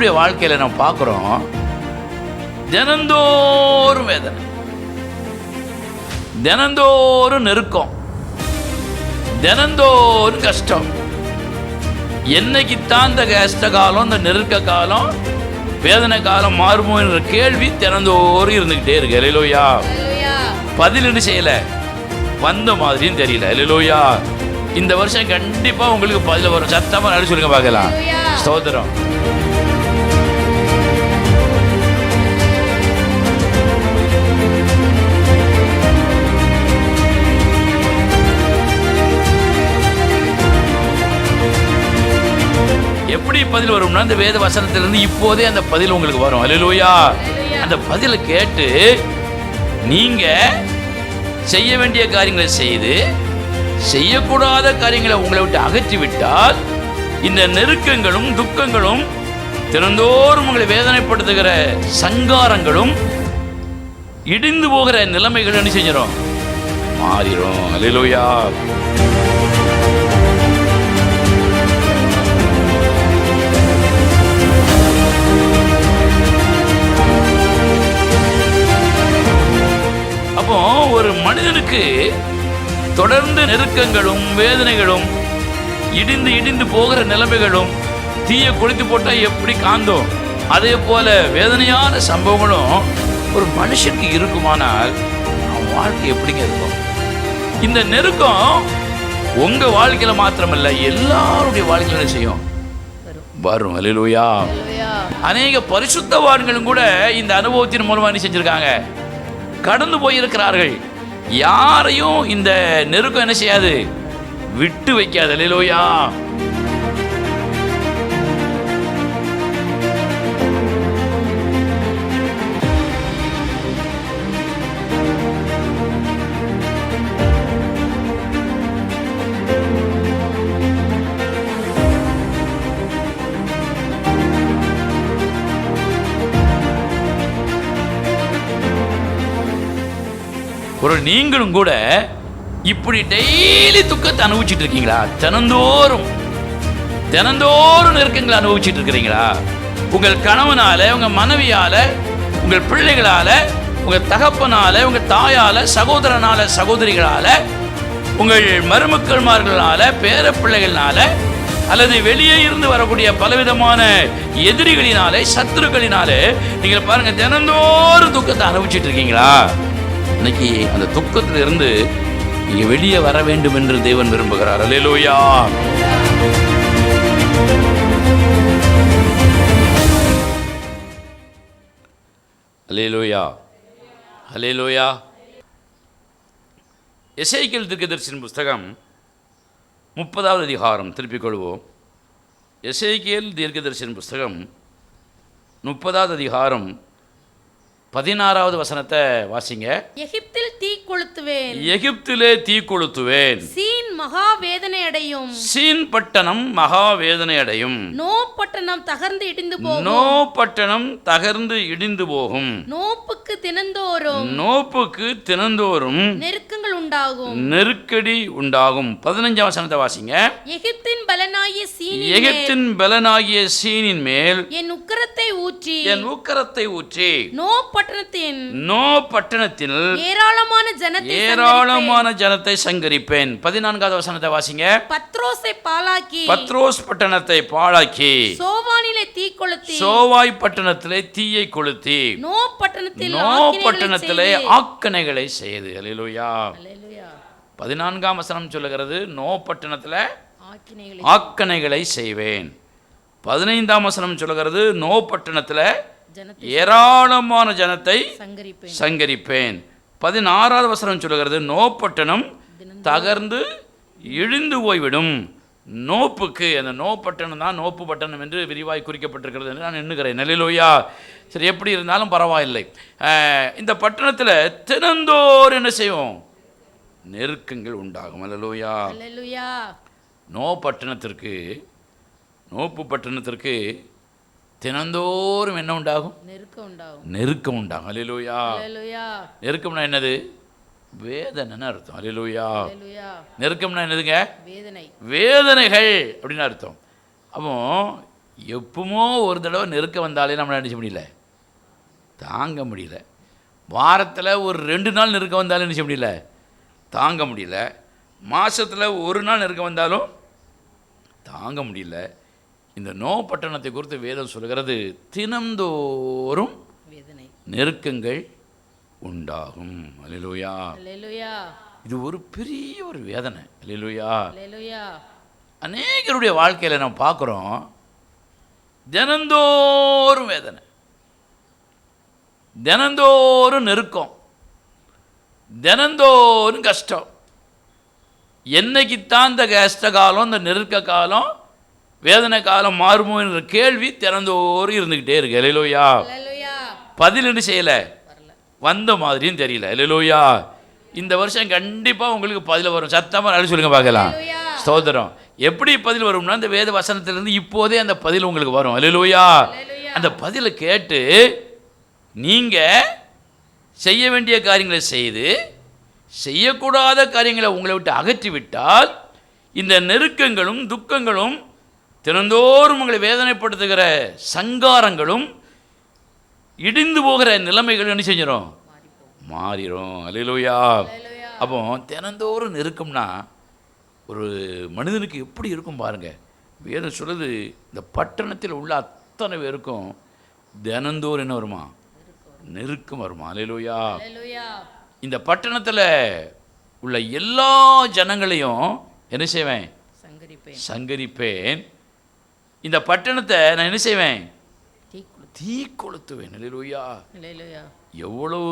எல்லாருடைய வாழ்க்கையில் நம்ம பார்க்குறோம், தினந்தோறும் வேதனை, தினந்தோறும் நெருக்கம், தினந்தோறும் கஷ்டம். என்னைக்குத்தான் இந்த கஷ்ட காலம், இந்த நெருக்க காலம், வேதனை காலம் மாறுமோ என்ற கேள்வி தினந்தோறும் இருந்துக்கிட்டே இருக்கு. அல்லேலூயா. பதில் என்ன செய்யல, வந்த மாதிரியும் தெரியல. அல்லேலூயா. இந்த வருஷம் கண்டிப்பா உங்களுக்கு பதில் வரும். சத்தமா நடி சொல்லுங்க பார்க்கலாம். ஸ்தோத்திரம். எப்படி பதில் வரும்னா, இந்த வேத வசனத்திலிருந்து இப்போதே அந்த பதில் உங்களுக்கு வரும். அல்லேலூயா. அந்த பதிலை கேட்டு நீங்க செய்ய வேண்டிய காரியங்களை செய்து, செய்யக்கூடாத காரியங்களை உங்களை விட்டு அகற்றிவிட்டால், இந்த நெருக்கங்களும் துக்கங்களும் தினந்தோறும் உங்களை வேதனைப்படுத்துகிற சங்காரங்களும் இடிந்து போகிற நிலைமைகள் என்ன செஞ்சிடும், மாறிடும். அல்லேலூயா. அப்போ ஒரு மனிதனுக்கு தொடர்ந்து நெருக்கங்களும் வேதனைகளும் இடிந்து இடிந்து போகிற நிலைமைகளும் தீயை கொளுத்தி போட்டால் எப்படி காந்தோம், அதே போல வேதனையான சம்பவங்களும் ஒரு மனுஷனுக்கு இருக்குமானால் அவன் வாழ்க்கை எப்படிங்க இருக்கும்? இந்த நெருக்கம் உங்க வாழ்க்கையில மாத்திரமல்ல, எல்லாருடைய வாழ்க்கையில செய்யும், வரும். அல்லேலூயா. அநேக பரிசுத்தவான்களும் கூட இந்த அனுபவத்தின் மூலமா என்ன செஞ்சிருக்காங்க, கடந்து போயிருக்கிறார்கள். யாரையும் இந்த நெருக்கம் என்ன செய்யாது, விட்டு வைக்காது. அல்லேலூயா. ஒரு நீங்களும் கூட இப்படி டெய்லி துக்கத்தை அனுபவிச்சுட்டு இருக்கீங்களா? தினந்தோறும் நெருக்கங்களை அனுபவிச்சுட்டு இருக்கிறீங்களா? உங்கள் கணவனால, உங்க மனைவியால, உங்கள் பிள்ளைகளால, உங்க தகப்பனால, உங்க தாயால, சகோதரனால, சகோதரிகளால, உங்கள் மருமக்கள்மார்களால, பேர பிள்ளைகளால, அல்லது வெளியே இருந்து வரக்கூடிய பலவிதமான எதிரிகளினாலே, சத்துருக்களினாலே நீங்கள் பாருங்க, தினந்தோறும் துக்கத்தை அனுபவிச்சுட்டு இருக்கீங்களா? இன்னைக்கு அந்த துக்கத்தில் இருந்து நீங்க வெளியே வர வேண்டும் என்று தேவன் விரும்புகிறார். அல்லேலூயா. அல்லேலூயா. அல்லேலூயா. எசேக்கியேல் தீர்க்கதரிசியின் புஸ்தகம் 30வது அதிகாரம் திருப்பிக் கொள்வோம். எசேக்கியேல் தீர்க்கதரிசியின் புஸ்தகம் 30வது அதிகாரம் 16வது வசனத்தை வாசிங்க. எகிப்தில் தீ கொளுத்துவேன், எகிப்திலே தீ கொளுத்துவேன், சீன் மகா வேதனை அடையும், சீன் பட்டணம் மகா வேதனை அடையும், நோ பட்டணம் தகர்ந்து இடிந்து போகும், நோ பட்டணம் தகர்ந்து இடிந்து போகும், நோப்புக்கு தினந்தோறும், நோப்புக்கு தினந்தோறும் நெருக்கங்கள் உண்டாகும், நெருக்கடி உண்டாகும். 15ஆம் வசனத்தை வாசிங்க. எகிப்தின் பலனாகிய சீனின், எகிப்தின் பலனாகிய சீனின் மேல் என் உக்கிரத்தை ஊற்றி, என் உக்கிரத்தை ஊற்றி, நோ பட்டணத்தில் ஏராளமான ஜனத்தை சங்கரிப்பேன். 14வது வசனத்தை வாசிங்க. பத்ரோஸை பாழாக்கி, பத்ரோஸ் பட்டணத்தை பாழாக்கி, சோவானிலே தீ கொளுத்தி, சோவாய் பட்டணத்திலே தீயை கொளுத்தி, நோ பட்டணத்திலே ஆக்கணைகளை செய்து. அல்லேலூயா. 14ஆம் வசனம் சொல்லுகிறது, நோ பட்டணத்திலே ஆக்கணைகளை செய்வேன். 15ஆம் வசனம் சொல்லுகிறது, நோ பட்டணத்திலே ஏராளமான ஜனத்தை சங்கரிப்பேன். 16வது வசனம் சொல்லுகிறது, நோ பட்டணம் தகர்ந்து இழிந்து போய்விடும். நோப்புக்கு, அந்த நோ பட்டணம் தான் நோப்பு பட்டணம் என்று விரிவாய் குறிக்கப்பட்டிருக்கிறது என்று நான் எண்ணுகிறேன். அல்லேலூயா. சரி, எப்படி இருந்தாலும் பரவாயில்லை. இந்த பட்டணத்தில் தினந்தோறும் என்ன செய்வோம், நெருக்கங்கள் உண்டாகும். அல்லேலூயா. நோப்பு பட்டணத்திற்கு தினந்தோறும் என்ன உண்டாகும், நெருக்கம் உண்டாகும். அல்லேலூயா. நெருக்கம்னா என்னது, வேதனைன்னு அர்த்தம். அல்லேலூயா. நெருக்கம்னா என்னதுங்க, வேதனைகள் அப்படின்னு அர்த்தம். அப்போ எப்பவுமோ ஒரு தடவை நெருக்க வந்தாலே நம்மளால் நினச்ச முடியல, தாங்க முடியல. வாரத்தில் ஒரு 2 நாள் நெருக்க வந்தாலும் நினச்ச முடியல, தாங்க முடியல. மாதத்தில் ஒரு நாள் நெருக்க வந்தாலும் தாங்க முடியல. இந்த நோ பட்டணத்தை குறித்து வேதம் சொல்கிறது, தினந்தோறும் வேதனை நெருக்கங்கள் உண்டாகும். அல்லேலூயா. அல்லேலூயா. இது ஒரு பெரிய ஒரு வேதனை. அல்லேலூயா. அல்லேலூயா. அநேகருடைய வாழ்க்கையில் நம்ம பார்க்குறோம், தினந்தோறும் வேதனை, தினந்தோறும் நெருக்கம், தினந்தோறும் கஷ்டம். என்னைக்குத்தான் இந்த கஷ்ட காலம், இந்த நெருக்க காலம், வேதனை காலம் மாறுமோ என்ற கேள்வி தினந்தோறும் இருந்துக்கிட்டே இருக்கு. அல்லேலூயா. அல்லேலூயா. பதில் என்ன செய்யலை, வரல, வந்த மாதிரியும் தெரியல. அல்லேலூயா. இந்த வருஷம் கண்டிப்பாக உங்களுக்கு பதில் வரும். சத்தமாக நல்ல சொல்லுங்க பார்க்கலாம். அல்லேலூயா. ஸ்தோத்திரம். எப்படி பதில் வரும்னா, இந்த வேத வசனத்திலிருந்து இப்போதே அந்த பதில் உங்களுக்கு வரும். அல்லேலூயா. அல்லேலூயா. அந்த பதிலை கேட்டு நீங்கள் செய்ய வேண்டிய காரியங்களை செய்து, செய்யக்கூடாத காரியங்களை உங்களை விட்டு அகற்றிவிட்டால், இந்த நெருக்கங்களும் துக்கங்களும் தினந்தோறும் உங்களை வேதனைப்படுத்துகிற சங்காரங்களும் இடிந்து போகிற நிலைமைகள் என்ன செஞ்சிடும், மாறிடும். அல்லேலூயா. அல்லேலூயா. அப்போ தினந்தோறும் நெருக்கம்னா ஒரு மனிதனுக்கு எப்படி இருக்கும் பாருங்க. வேதம் சொல்லுது, இந்த பட்டணத்தில் உள்ள அத்தனை பேருக்கும் தினந்தோறும் என்ன வருமா, நெருக்கம் வருமா. அல்லேலூயா. அல்லேலூயா. இந்த பட்டணத்தில் உள்ள எல்லா ஜனங்களையும் என்ன செய்வேன், சங்கரிப்பேன். சங்கரிப்பேன். இந்த பட்டணத்தை நான் என்ன செய்வேன், தீக்குளி. தீ கொளுத்துவேன். அல்லேலூயா. அல்லேலூயா. எவ்வளவு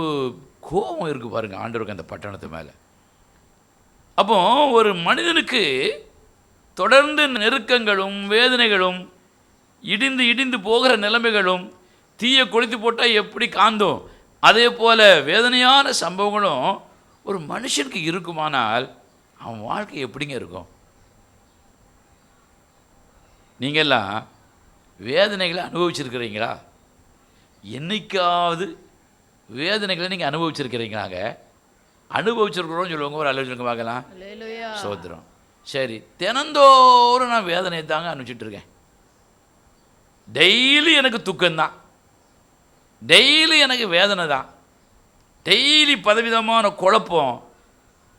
கோபம் இருக்கு பாருங்க ஆண்டவருக்கு அந்த பட்டணத்து மேலே. அப்போ ஒரு மனிதனுக்கு தொடர்ந்து நெருக்கங்களும் வேதனைகளும் இடிந்து இடிந்து போகிற நிலைமைகளும், தீயை கொளுத்தி போட்டால் எப்படி காந்தோம், அதே போல் வேதனையான சம்பவங்களும் ஒரு மனுஷனுக்கு இருக்குமானால் அவன் வாழ்க்கை எப்படிங்க இருக்கும்? நீங்கள்லாம் வேதனைகளை அனுபவிச்சிருக்கிறீங்களா? என்னைக்காவது வேதனைகளை நீங்கள் அனுபவிச்சிருக்கிறீங்களாங்க? அனுபவிச்சிருக்கிறோன்னு சொல்லுவாங்க. ஒரு ஆலோசனை பார்க்கலாம். அல்லேலூயா. சோத்திரம். சரி, தினந்தோறும் நான் வேதனையை தாங்க அனுப்பிச்சிட்ருக்கேன். டெய்லி எனக்கு துக்கம்தான், டெய்லி எனக்கு வேதனை தான், டெய்லி பலவிதமான குழப்பம்,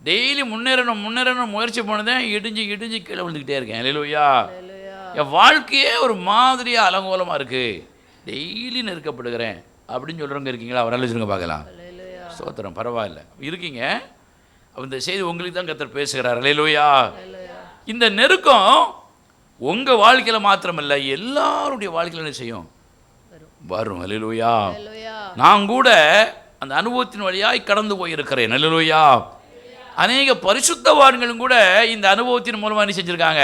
டெய்லி முன்னேறணும் முயற்சி பண்ணதேன் இடிஞ்சு இடிஞ்சு கீழே விழுந்துக்கிட்டே இருக்கேன். அல்லேலூயா. அல்லேலூயா. என் வாழ்க்கையே ஒரு மாதிரியாக அலங்கோலமாக இருக்குது, டெய்லி நெருக்கப்படுகிறேன் அப்படின்னு சொல்கிறவங்க இருக்கீங்களா? அவர் நல்ல சொல்லுங்க பார்க்கலாம். அல்லேலூயா. ஸ்தோத்திரம். பரவாயில்ல, இருக்கீங்க. அப்போ இந்த செய்தி உங்களுக்கு தான் கர்த்தர் பேசுகிறார். அல்லேலூயா. அல்லேலூயா. இந்த நெருக்கம் உங்கள் வாழ்க்கையில் மாத்திரமல்ல, எல்லாருடைய வாழ்க்கையில் என்ன செய்யும், வரும். அல்லேலூயா. அல்லேலூயா. நான் கூட அந்த அனுபவத்தின் வழியாய் கடந்து போயிருக்கிறேன். அல்லேலூயா. அநேக பரிசுத்தவான்களும் கூட இந்த அனுபவத்தின் மூலமாக என்ன செஞ்சுருக்காங்க,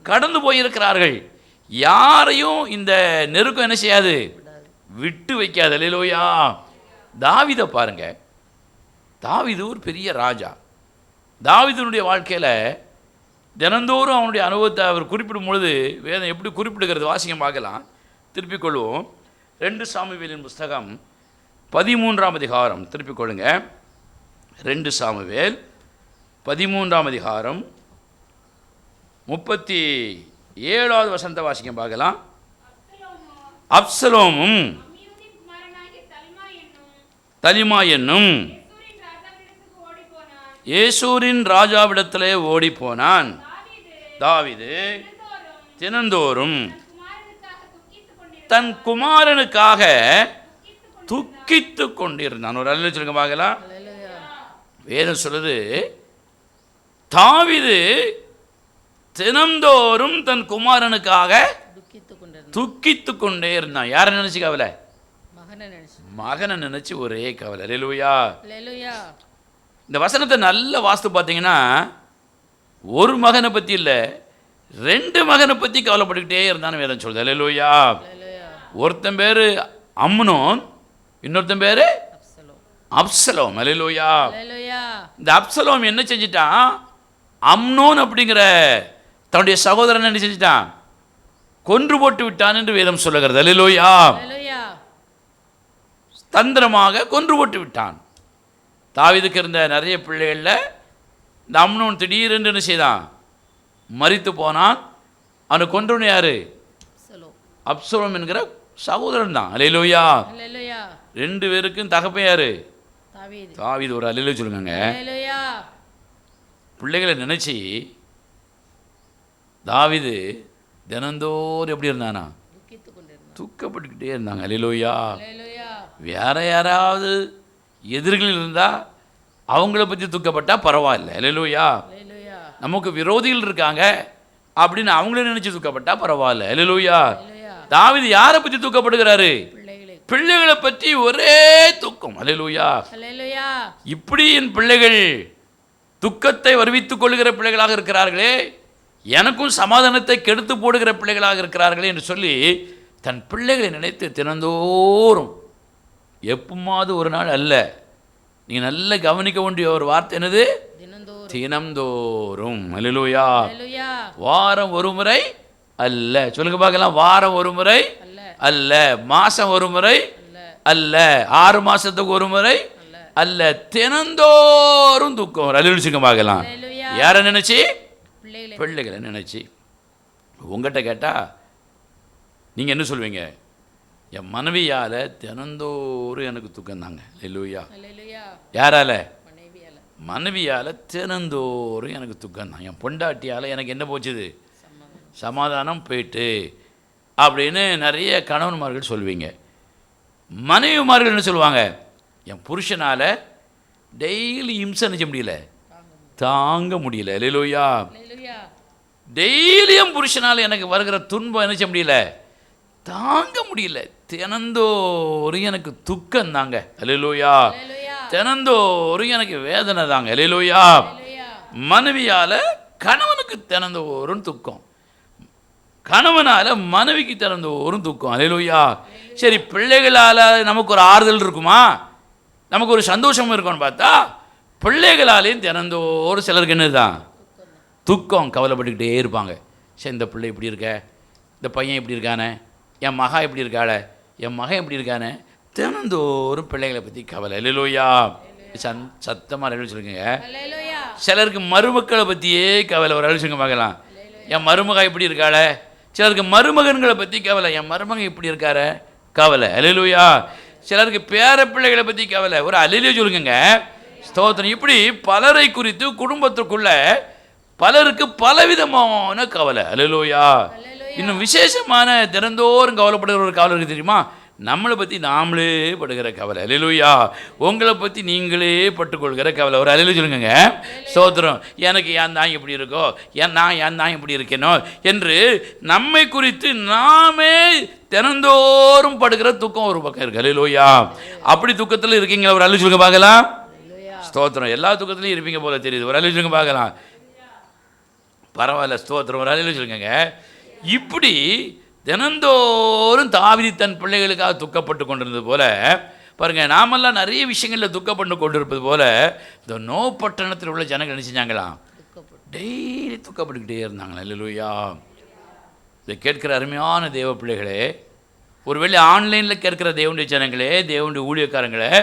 கடந்து போயிருக்கிறார்கள். யாரையும் இந்த நெருக்கம் என்ன செய்யாது, விட்டு வைக்காது. அல்லேலூயா. தாவீதை பாருங்க. தாவீது ஒரு பெரிய ராஜா. தாவீதுனுடைய வாழ்க்கையில் தினந்தோறும் அவனுடைய அனுபவத்தை அவர் குறிப்பிடும் பொழுது வேதம் எப்படி குறிப்பிடுகிறது வாசியம் பார்க்கலாம். திருப்பிக் கொள்வோம். 2 சாமுவேலின் புஸ்தகம் 13ஆம் அதிகாரம் திருப்பிக் கொள்ளுங்க. 2 சாமுவேல் 13ஆம் அதிகாரம் 37வது வசனத்தை வாசிக்க பார்க்கலாம். அப்சலோமும் தலிமா என்னும் ஏசூரின் ராஜாவிடத்திலே ஓடி போனான். தாவீது தினந்தோறும் தன் குமாரனுக்காக துக்கித்து கொண்டிருந்தான். ஒரு அல்ல சொல்லுங்க பார்க்கலாம். அல்லேலூயா. வேதம் சொல்லுது, தாவீது தினந்தோறும் தன் குமாரனுக்காக துக்கித்து கொண்டே இருந்தான். யாரை நினைச்சு கவலை? மகனை நினைச்சு ஒரே கவலை. அல்லேலூயா. அல்லேலூயா. இந்த வசனத்தை நல்ல வாஸ்து பார்த்தீங்கன்னா, ஒரு மகனை பற்றி இல்லை, 2 மகனை பற்றி கவலைப்பட்டுக்கிட்டே இருந்தான்னு வேதம் சொல்லுது. அல்லேலூயா. அல்லேலூயா. ஒருத்தன் பேர் அம்னோன், இன்னொருத்தன் பேர் அப்சலோம். அல்லேலூயா. அல்லேலூயா. இந்த அப்சலோம் என்ன செஞ்சிட்டான், அம்னோன் அப்படிங்கிற தன்னுடைய சகோதரன் என்ன செஞ்சிட்டான், கொன்று போட்டு விட்டான் என்று வேதம் சொல்லுகிறது. அல்லேலூயா. அல்லேலூயா. தந்திரமாக கொன்று போட்டு விட்டான். தாவீதுக்கு இருந்த நிறைய பிள்ளைகளில் இந்த அம்னோன் திடீரென்று என்ன செய்தான், மரித்து போனான். அவனை கொன்றவன் யாரு? அப்சலோம் என்கிற சகோதரன் தான். அல்லேலூயா. அல்லேலூயா. 2 பேருக்கும் தகப்பன் யாரு? தாவீது. தாவீது. ஒரு அல்லேலூயா சொல்லுங்க. அல்லேலூயா. பிள்ளைகளை நினைச்சு தாவீது தினந்தோறும் எப்படி இருந்தானா? துக்கித்துக் கொண்டிருந்தார். துக்கப்பட்டுக்கிட்டே இருந்தாங்க. அல்லேலூயா. அல்லேலூயா. வேற யாராவது எதிரிகள் இருந்தால் அவங்கள பற்றி துக்கப்பட்டா பரவாயில்ல. அல்லேலூயா. அல்லேலூயா. நமக்கு விரோதிகள் இருக்காங்க அப்படின்னு அவங்கள நினைச்சு துக்கப்பட்டா பரவாயில்ல. அல்லேலூயா. அல்லேலூயா. தாவீது யாரை பற்றி துக்கப்படுகிறாரு? பிள்ளைகளை. பிள்ளைகளை பற்றி ஒரே துக்கம். அல்லேலூயா. அல்லேலூயா. இப்படி என் பிள்ளைகள் துக்கத்தை வருவித்துக் கொள்கிற பிள்ளைகளாக இருக்கிறார்களே, எனக்கும் சமாதானத்தை கெடுத்து போடுகிற பிள்ளைகளாக இருக்கிறார்களே என்று சொல்லி தன் பிள்ளைகளை நினைத்து தினந்தோறும், எப்பமாவது ஒரு நாள் அல்ல, நீங்கள் நல்லா கவனிக்க வேண்டிய ஒரு வார்த்தை என்னது? தினந்தோறும். தினந்தோறும். அல்லேலூயா. அல்லேலூயா. வாரம் ஒரு முறை அல்ல. சொல்லுங்க பார்க்கலாம். வாரம் ஒரு முறை அல்ல. அல்ல. மாதம் ஒரு முறை அல்ல. அல்ல. 6 மாதத்துக்கு ஒரு முறை அல்ல. அல்ல. தினந்தோறும் துக்கம். அல்லேலூயா பார்க்கலாம். அல்லேலூயா. யாரை நினைச்சு? பிள்ளைகளை. பிள்ளைகளை நினைச்சு. உங்கள்கிட்ட கேட்டால் நீங்கள் என்ன சொல்வீங்க? என் மனைவியால் தினந்தோறும் எனக்கு துக்கம் தாங்க. அல்லேலூயா. அல்லேலூயா. யாரால? மனைவியால. மனைவியால் தினந்தோறும் எனக்கு துக்கம் தான். என் பொண்டாட்டியால் எனக்கு என்ன போச்சுது? சமாதானம். சமாதானம் போயிட்டு அப்படின்னு நிறைய கணவன்மார்கள் சொல்வீங்க. மனைவிமார்கள் என்ன சொல்லுவாங்க? என் புருஷனால் டெய்லி இம்சை நினைச்ச முடியல, தாங்க முடியல. அல்லேலூயா. அல்லேலூயா. டெய்லியும் புருஷனால் எனக்கு வருகிற துன்பம் நினைச்ச முடியல, தாங்க முடியல. தினந்தோறும் எனக்கு துக்கம் தாங்க. அல்லேலூயா. அல்லேலூயா. தினந்தோறும் எனக்கு வேதனை தாங்க. அல்லேலூயா. அல்லேலூயா. மனைவியால் கணவனுக்கு தினந்தோறும் துக்கம், கணவனால் மனைவிக்கு தினந்தோறும் துக்கம். அல்லேலூயா. சரி, பிள்ளைகளால் நமக்கு ஒரு ஆறுதல் இருக்குமா? நமக்கு ஒரு சந்தோஷம் இருக்கும்னு பார்த்தா பிள்ளைகளாலேயும் தினந்தோறும் சிலருக்கு என்ன தான்? துக்கம். கவலைப்பட்டுக்கிட்டே இருப்பாங்க. சரி, இந்த பிள்ளை இப்படி இருக்க, இந்த பையன் இப்படி இருக்கானே, என் மகா இப்படி இருக்காளே, என் மகன் இப்படி இருக்கானே, தினந்தோறும் பிள்ளைகளை பற்றி கவலை. அல்லேலூயா. சத்தமாக அல்லேலூயா சொல்லுங்க. அல்லேலூயா. சிலருக்கு மருமக்களை பற்றியே கவலை. ஒரு அல்லேலூயா பார்க்கலாம். என் மருமகா இப்படி இருக்காளே. சிலருக்கு மருமகன்களை பற்றி கவலை. என் மருமகன் இப்படி இருக்கார கவலை. அல்லேலூயா. சிலருக்கு பேர பிள்ளைகளை பற்றி கவலை. ஒரு அல்லேலூயா சொல்லுங்க. ஸ்தோத்திரம். இப்படி பலரை குறித்து குடும்பத்துக்குள்ள பலருக்கு பலவிதமான கவலை. அல்லேலூயா. இன்னும் விசேஷமான தினந்தோறும் கவலைப்படுகிற ஒரு கவலை இருக்குது தெரியுமா? நம்மளை பற்றி நாமளே படுகிற கவலை. அல்லேலூயா. உங்களை பற்றி நீங்களே பட்டுக்கொள்கிற கவலை. ஒரு அல்லேலூயா சொல்லுங்க. ஸ்தோத்திரம். எனக்கு ஏன் தான் இப்படி இருக்கோ, நான் ஏன் தான் இப்படி இருக்கேனோ என்று நம்மை குறித்து நாமே தினந்தோறும் படுகிற துக்கம் ஒரு பக்கம் இருக்கு. அல்லேலூயா. அப்படி துக்கத்தில் இருக்கீங்களா? ஒரு அல்லேலூயா சொல்லுங்க பார்க்கலாம். ஸ்தோத்திரம். எல்லா துக்கத்துலையும் இருப்பீங்க போல தெரியுது. ஒரு அல்லேலூயா சொல்லுங்க பார்க்கலாம். பரவாயில்ல. ஸ்தோத்திரம். ஒரு அல்லேலூயா சொல்லுங்க. இப்படி தினந்தோறும் தாவீது தன் பிள்ளைகளுக்காக துக்கப்பட்டு கொண்டிருந்தது போல பாருங்கள், நாமெல்லாம் நிறைய விஷயங்களில் துக்கப்பட்டு கொண்டிருப்பது போல இந்த நோ பட்டணத்தில் உள்ள ஜனங்கள் என்ன செஞ்சாங்களாம்? டெய்லி துக்கப்பட்டுக்கிட்டே இருந்தாங்களா? அல்லேலூயா. இதை கேட்கிற அருமையான தேவ பிள்ளைகளே, ஒருவேளை ஆன்லைனில் கேட்கிற தேவனுடைய ஜனங்களே, தேவனுடைய ஊழியக்காரங்களே,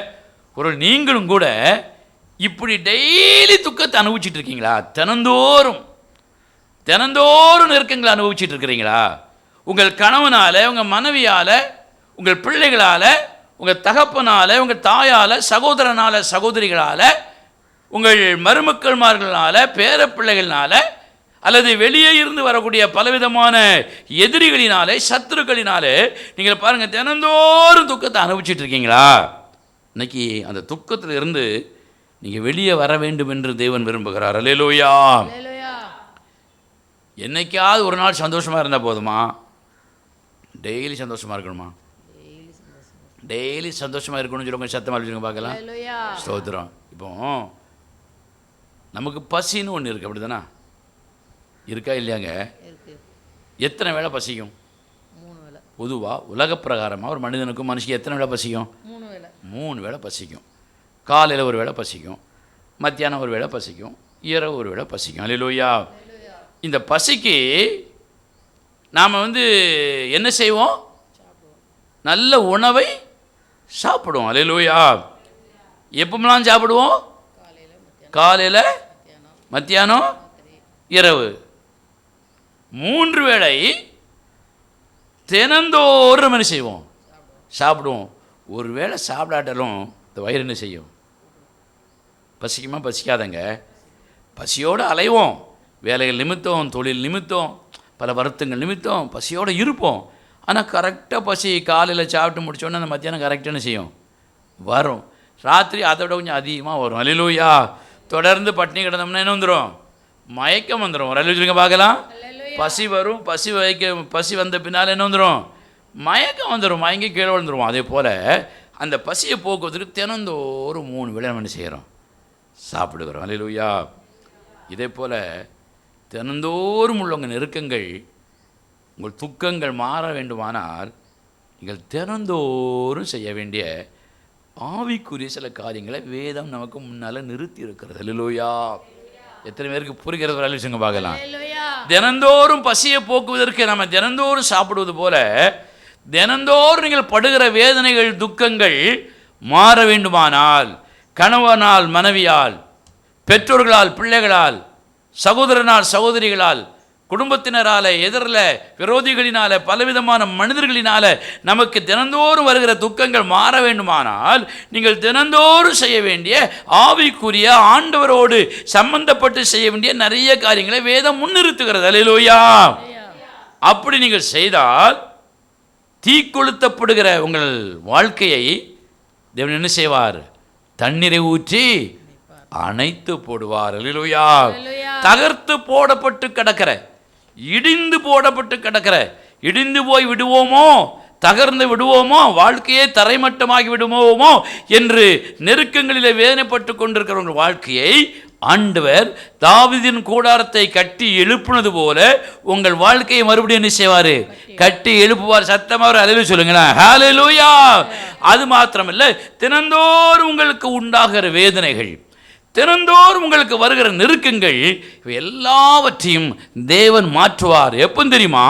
ஒரு நீங்களும் கூட இப்படி டெய்லி துக்கத்தை அனுபவிச்சுட்டு இருக்கீங்களா? தினந்தோறும் நெருக்கங்களை அனுபவிச்சுட்டு இருக்கிறீங்களா? உங்கள் கணவனால், உங்கள் மனைவியால், உங்கள் பிள்ளைகளால், உங்கள் தகப்பனால், உங்கள் தாயால், சகோதரனால், சகோதரிகளால், உங்கள் மருமக்கள்மார்களால், பேர பிள்ளைகள்னால, அல்லது வெளியே இருந்து வரக்கூடிய பலவிதமான எதிரிகளினாலே, சத்துருக்களினாலே நீங்கள் பாருங்கள் தினந்தோறும் துக்கத்தை அனுபவிச்சுட்டு இருக்கீங்களா? இன்னைக்கு அந்த துக்கத்தில் இருந்து நீங்கள் வெளியே வர வேண்டும் என்று தேவன் விரும்புகிறார். அல்லேலூயா. என்னைக்காவது ஒரு நாள் சந்தோஷமாக இருந்தால் போதுமா? டெய்லி சந்தோஷமாக இருக்கணுமா? டெய்லி சந்தோஷமாக இருக்கணும்னு சொல்லி கொஞ்சம் சத்தமாக சொல்லுங்க பார்க்கலாம். ஸ்தோத்திரம். இப்போ நமக்கு பசின்னு ஒன்று இருக்குது, அப்படி தானே? இருக்கா இல்லையாங்க? எத்தனை வேளை பசிக்கும்? பொதுவாக உலக பிரகாரமாக ஒரு மனிதனுக்கும் மனுஷிக்கு எத்தனை வேளை பசிக்கும்? 3 வேளை பசிக்கும். காலையில் ஒரு வேளை பசிக்கும், மத்தியானம் ஒரு வேளை பசிக்கும், இரவு ஒரு வேளை பசிக்கும். அல்லேலூயா. இந்த பசிக்கு நாம் என்ன செய்வோம்? நல்ல உணவை சாப்பிடுவோம். அல்லேலூயா. எப்பமெல்லாம் சாப்பிடுவோம்? காலையில், மத்தியானம், இரவு. 3 வேளை தினந்தோறும் என்ன செய்வோம்? சாப்பிடுவோம். ஒரு வேளை சாப்பிடாட்டாலும் இந்த வயிறு என்ன செய்யும்? பசிக்குமா? பசிக்காதங்க. பசியோடு அலைவோம், வேலைகள் நிமித்தம், தொழில் நிமித்தம், பல வருத்தங்கள் நிமித்தம் பசியோடு இருப்போம். ஆனால் கரெக்டாக பசி காலையில் சாப்பிட்டு முடிச்சோன்னே அந்த மத்தியானம் கரெக்டாக என்ன செய்யும்? வரும். ராத்திரி அதோட கொஞ்சம் அதிகமாக வரும். அல்லேலூயா. தொடர்ந்து பட்டினி கிடந்தோம்னா என்ன வந்துடும்? மயக்கம் வந்துடும். ஒரு அல்லேலூயா பார்க்கலாம். பசி வரும், பசி வந்த பின்னால் என்ன வந்துடும்? மயக்கம் வந்துடும், மயங்கி கீழே விழுந்துருவோம். அதே போல் அந்த பசியை போக்குவதற்கு தினந்தோறும் 3 வேளை நம்ம என்ன செய்கிறோம்? சாப்பிடுகிறோம். அல்லேலூயா. இதே போல் தினந்தோறும் உள்ள உங்கள் நெருக்கங்கள், உங்கள் துக்கங்கள் மாற வேண்டுமானால் நீங்கள் தினந்தோறும் செய்ய வேண்டிய ஆவிக்குரிய சில காரியங்களை வேதம் நமக்கு முன்னால் நிறுத்தி இருக்கிறது. அல்லேலூயா. எத்தனை பேருக்கு புரிகிறது? அல்லேலூயா பார்க்கலாம். தினந்தோறும் பசியை போக்குவதற்கு நம்ம தினந்தோறும் சாப்பிடுவது போல தினந்தோறும் நீங்கள் படுகிற வேதனைகள், துக்கங்கள் மாற வேண்டுமானால் கணவனால் மனைவியால், பெற்றோர்களால் பிள்ளைகளால், சகோதரனால் சகோதரிகளால், குடும்பத்தினரால், எதிரில் விரோதிகளினால், பலவிதமான மனிதர்களினால் நமக்கு தினந்தோறும் வருகிற துக்கங்கள் மாற வேண்டுமானால் நீங்கள் தினந்தோறும் செய்ய வேண்டிய ஆவிக்குரிய ஆண்டவரோடு சம்பந்தப்பட்டு செய்ய வேண்டிய நிறைய காரியங்களை வேதம் முன்னிறுத்துகிறது. அல்லேலூயா. அப்படி நீங்கள் செய்தால் தீக்கொளுத்தப்படுகிற உங்கள் வாழ்க்கையை தேவன் என்ன செய்வார்? தண்ணீரை ஊற்றி அணைத்து போடுவார். அல்லேலூயா. தகர்த்து போடப்பட்டு கிடக்கிற, இடிந்து போடப்பட்டு கிடக்கிற, இடிந்து போய் விடுவோமோ, தகர்ந்து விடுவோமோ, வாழ்க்கையே தரைமட்டமாகி விடுவோமோ என்று நெருக்கங்களிலே வேதனைப்பட்டு கொண்டிருக்கிற உங்கள் வாழ்க்கையை ஆண்டவர் தாவீதின் கூடாரத்தை கட்டி எழுப்புனது போல உங்கள் வாழ்க்கையை மறுபடியும் என்ன செய்வார்? கட்டி எழுப்புவார். சத்தமாக அல்லேலூயா சொல்லுங்களேன். ஹல்லேலூயா. அது மாத்திரமல்ல, தினந்தோறும் உங்களுக்கு உண்டாகிற வேதனைகள், தினந்தோறும் உங்களுக்கு வருகிற நெருக்கங்கள், எல்லாவற்றையும் தேவன் மாற்றுவார். எப்போ தெரியுமா?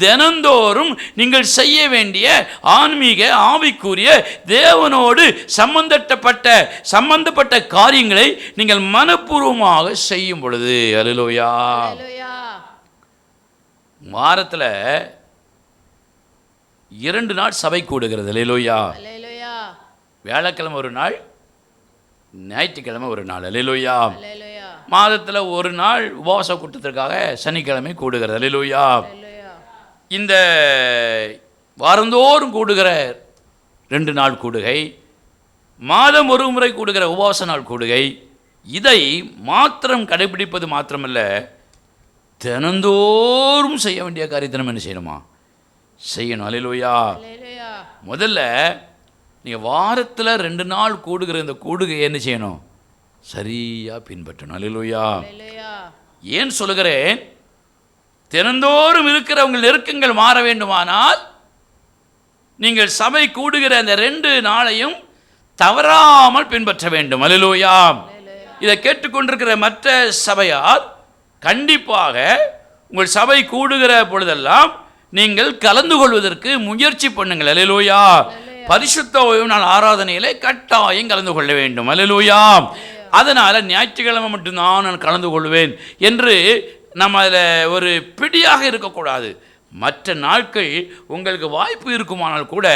தினந்தோறும் நீங்கள் செய்ய வேண்டிய ஆன்மீக ஆவிக்குரிய தேவனோடு சம்பந்தப்பட்ட காரியங்களை நீங்கள் மனப்பூர்வமாக செய்யும் பொழுது. அல்லேலூயா. வாரத்தில் 2 நாள் சபை கூடுகிறது. அல்லேலூயா. வியாழக்கிழமை ஒரு நாள், ஞாயிற்றுக்கிழமை ஒரு நாள். அல்லேலூயா. மாதத்தில் ஒரு நாள் உபவாச கூட்டத்திற்காக சனிக்கிழமை கூடுகிறது. அல்லேலூயா. இந்த வாரந்தோறும் கூடுகிற 2 நாள் கூடுகை, மாதம் ஒரு முறை கூடுகிற உபவாச நாள் கூடுகை, இதை மாத்திரம் கடைபிடிப்பது மாத்திரமல்ல, தினந்தோறும் செய்ய வேண்டிய காரியத்தை நம்ம என்ன செய்யணுமா? செய்யணும். அல்லேலூயா. முதல்ல நீங்கள் வாரத்தில் 2 நாள் கூடுகிற இந்த கூடுகையை என்ன செய்யணும்? சரியாக பின்பற்றணும். அல்லேலூயா. ஏன் சொல்லுகிறேன்? தினந்தோறும் இருக்கிற உங்கள் நெருக்கங்கள் மாற வேண்டுமானால் நீங்கள் சபை கூடுகிற அந்த 2 நாளையும் தவறாமல் பின்பற்ற வேண்டும். அல்லேலூயா. இதை கேட்டுக்கொண்டிருக்கிற மற்ற சபையார் கண்டிப்பாக உங்கள் சபை கூடுகிற பொழுதெல்லாம் நீங்கள் கலந்து கொள்வதற்கு முயற்சி பண்ணுங்கள். அல்லேலூயா. பரிசுத்த ஓய்வு நாள் ஆராதனையிலே கட்டாயம் கலந்து கொள்ள வேண்டும். அல்லேலூயா. அதனால் ஞாயிற்றுக்கிழமை மட்டும்தான் நான் கலந்து கொள்வேன் என்று நம்ம அதில் ஒரு பிடியாக இருக்கக்கூடாது. மற்ற நாட்கள் உங்களுக்கு வாய்ப்பு இருக்குமானால் கூட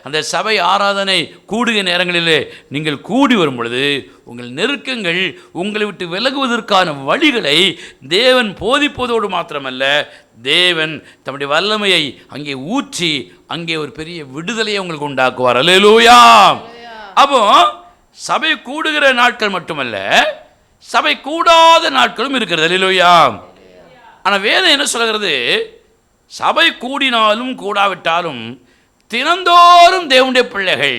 அந்த சபை ஆராதனை கூடுகிற நேரங்களிலே நீங்கள் கூடி வரும் பொழுது உங்கள் நெருக்கங்கள் உங்களை விட்டு விலகுவதற்கான வழிகளை தேவன் போதிப்பதோடு மாத்திரமல்ல, தேவன் தம்முடைய வல்லமையை அங்கே ஊற்றி அங்கே ஒரு பெரிய விடுதலையை உங்களுக்கு உண்டாக்குவார். அல்லேலூயா. அப்போ சபை கூடுகிற நாட்கள் மட்டுமல்ல, சபை கூடாத நாட்களும் இருக்கிறது. அல்லேலூயா. ஆனால் வேதம் என்ன சொல்கிறது? சபை கூடினாலும் கூடாவிட்டாலும் தினந்தோறும் தேவனுடைய பிள்ளைகள்,